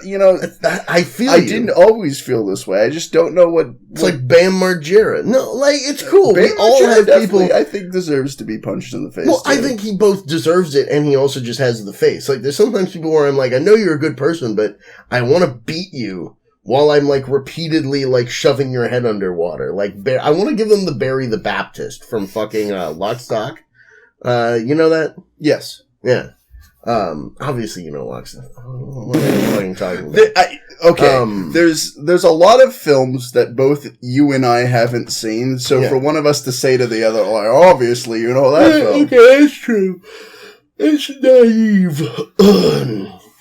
I feel I didn't always feel this way. I just don't know what... It's like Bam Margera. No, like, it's cool. Bam we all Margera have people... I think deserves to be punched in the face. Well, too. I think he both deserves it, and he also just has the face. Like, there's sometimes people where I'm like, I know you're a good person, but I want to beat you while I'm, like, repeatedly, like, shoving your head underwater. Like, I want to give them the Barry the Baptist from fucking Lock, Stock. You know that? Yes. Yeah. Obviously, you know Lockstock. What are you talking about? There's a lot of films that both you and I haven't seen, so for one of us to say to the other, like, obviously, you know that film. Okay, it's true. It's naive.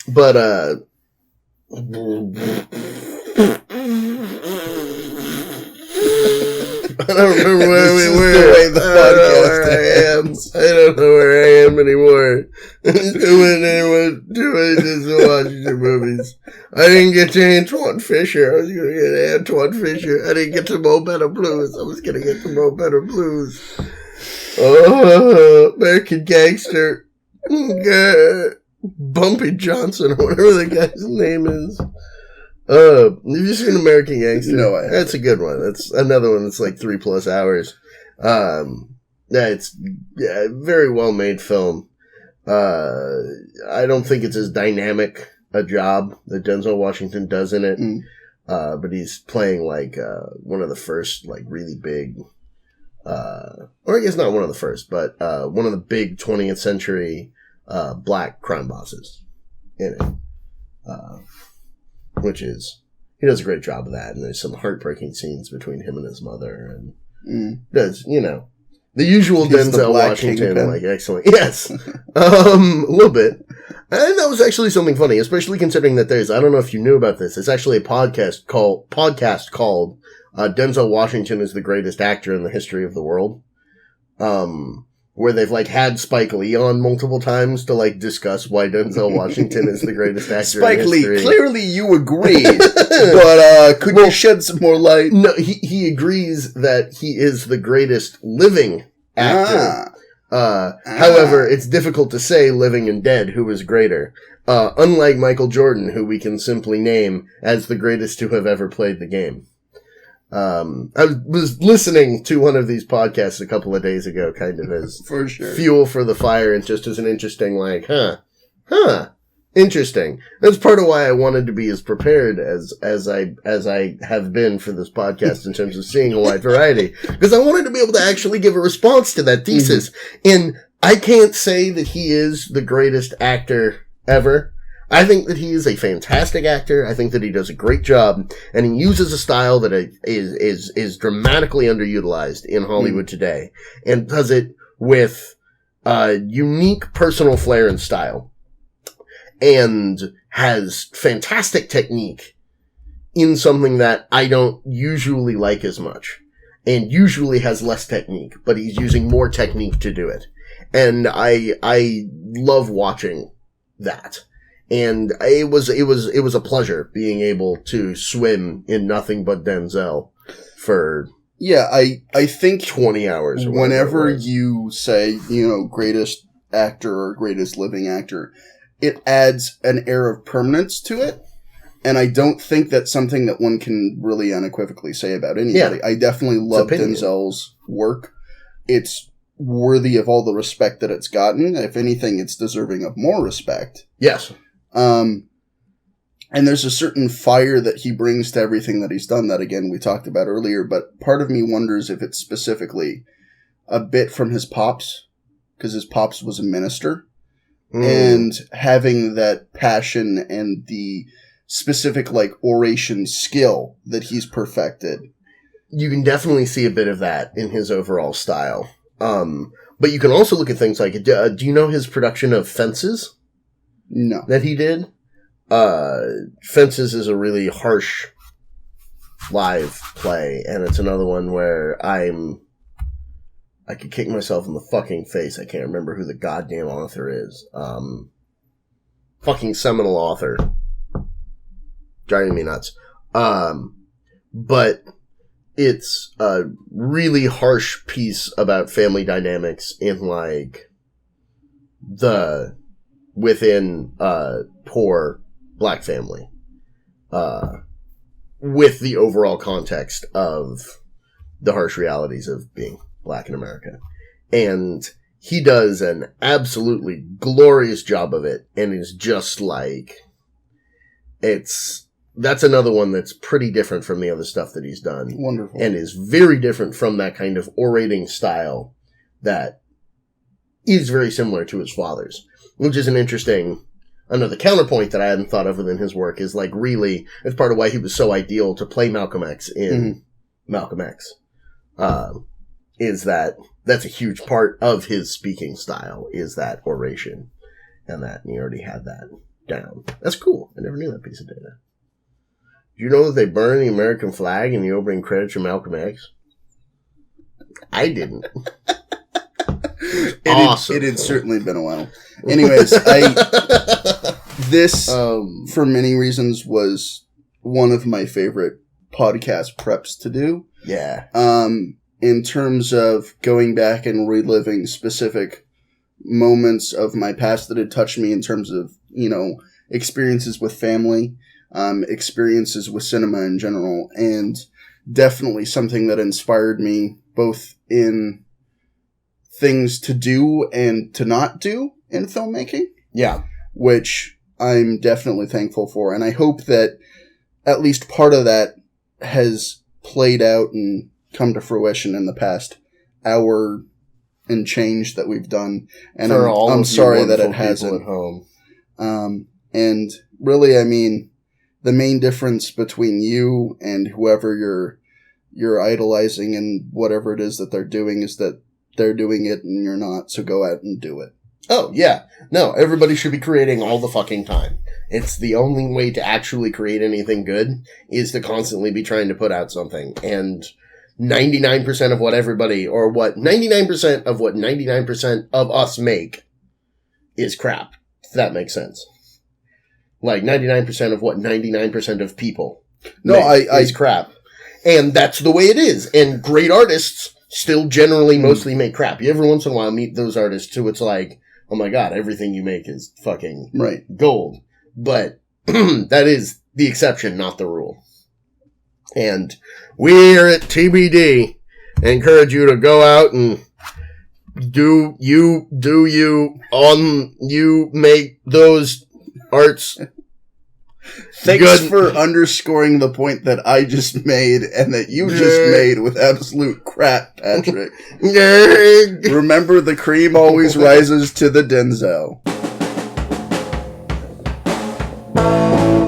But, I don't remember where we were. I don't know where I am anymore. Too many Denzel Washington movies. I didn't get to Antoine Fisher. I was going to get Antoine Fisher. I didn't get to Mo Better Blues. I was going to get to Mo Better Blues. Oh, American Gangster. Bumpy Johnson, or whatever the guy's name is. Have you seen American Gangster? No, I haven't. That's a good one. That's another one that's like 3+ hours. It's very well made film. I don't think it's as dynamic a job that Denzel Washington does in it. But he's playing like one of the first like really big, or I guess not one of the first, but one of the big 20th century black crime bosses in it. Which is, he does a great job of that, and there's some heartbreaking scenes between him and his mother, and does, the usual Denzel Washington, like, excellent. Yes. A little bit. And that was actually something funny, especially considering that I don't know if you knew about this, it's actually a podcast called Denzel Washington is the Greatest Actor in the History of the World. Where they've, like, had Spike Lee on multiple times to, like, discuss why Denzel Washington is the greatest actor in history. Spike Lee, clearly you agreed, but could you shed some more light? No, he agrees that he is the greatest living actor. However, it's difficult to say, living and dead, who is greater. Unlike Michael Jordan, who we can simply name as the greatest to have ever played the game. I was listening to one of these podcasts a couple of days ago, kind of as for sure fuel for the fire, and just as an interesting, like, interesting. That's part of why I wanted to be as prepared as I have been for this podcast in terms of seeing a wide variety, because I wanted to be able to actually give a response to that thesis. And I can't say that he is the greatest actor ever. I think that he is a fantastic actor. I think that he does a great job, and he uses a style that is dramatically underutilized in Hollywood today, and does it with unique personal flair and style, and has fantastic technique in something that I don't usually like as much, and usually has less technique, but he's using more technique to do it, and I love watching that. And it was a pleasure being able to swim in nothing but Denzel for I think 20 hours. Whenever you say, greatest actor or greatest living actor, it adds an air of permanence to it. And I don't think that's something that one can really unequivocally say about anybody. Yeah. I definitely love Denzel's work. It's worthy of all the respect that it's gotten. If anything, it's deserving of more respect. Yes. And there's a certain fire that he brings to everything that he's done that, again, we talked about earlier, but part of me wonders if it's specifically a bit from his pops, because his pops was a minister, and having that passion and the specific, oration skill that he's perfected. You can definitely see a bit of that in his overall style. But you can also look at things like, do you know his production of Fences? No. That he did? Fences is a really harsh live play, and it's another one where I could kick myself in the fucking face. I can't remember who the goddamn author is. Fucking seminal author. Driving me nuts. But it's a really harsh piece about family dynamics in, within poor black family, with the overall context of the harsh realities of being black in America. And he does an absolutely glorious job of it, and is just that's another one that's pretty different from the other stuff that he's done. Wonderful. And is very different from that kind of orating style that is very similar to his father's. Which is another counterpoint that I hadn't thought of within his work is really, it's part of why he was so ideal to play Malcolm X in Malcolm X. Is that's a huge part of his speaking style, is that oration. And he already had that down. That's cool. I never knew that piece of data. Do you know that they burn the American flag in the opening credits of Malcolm X? I didn't. Awesome. It had certainly been a while. Anyways, this, for many reasons, was one of my favorite podcast preps to do. Yeah. In terms of going back and reliving specific moments of my past that had touched me in terms of, experiences with family, experiences with cinema in general, and definitely something that inspired me both in things to do and to not do in filmmaking. Yeah. Which I'm definitely thankful for. And I hope that at least part of that has played out and come to fruition in the past hour and change that we've done. And I'm sorry that it hasn't. At home. And really, the main difference between you and whoever you're idolizing and whatever it is that they're doing is that they're doing it and you're not, so go out and do it. Oh, yeah. No, everybody should be creating all the fucking time. It's the only way to actually create anything good is to constantly be trying to put out something. And 99% of what 99% of what 99% of us make is crap. If that makes sense. 99% of what 99% of people make is crap. And that's the way it is. And great artists still generally mostly make crap. You every once in a while meet those artists who it's oh my god, everything you make is fucking right. Gold. But that is the exception, not the rule. And we here at TBD encourage you to go out and do you make those arts. Thanks good. for underscoring the point that I just made and that you just made with absolute crap, Patrick. Remember, the cream always rises to the Denzel.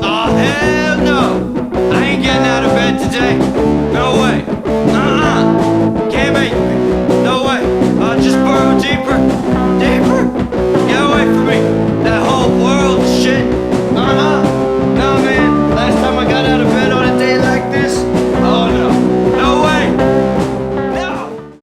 I have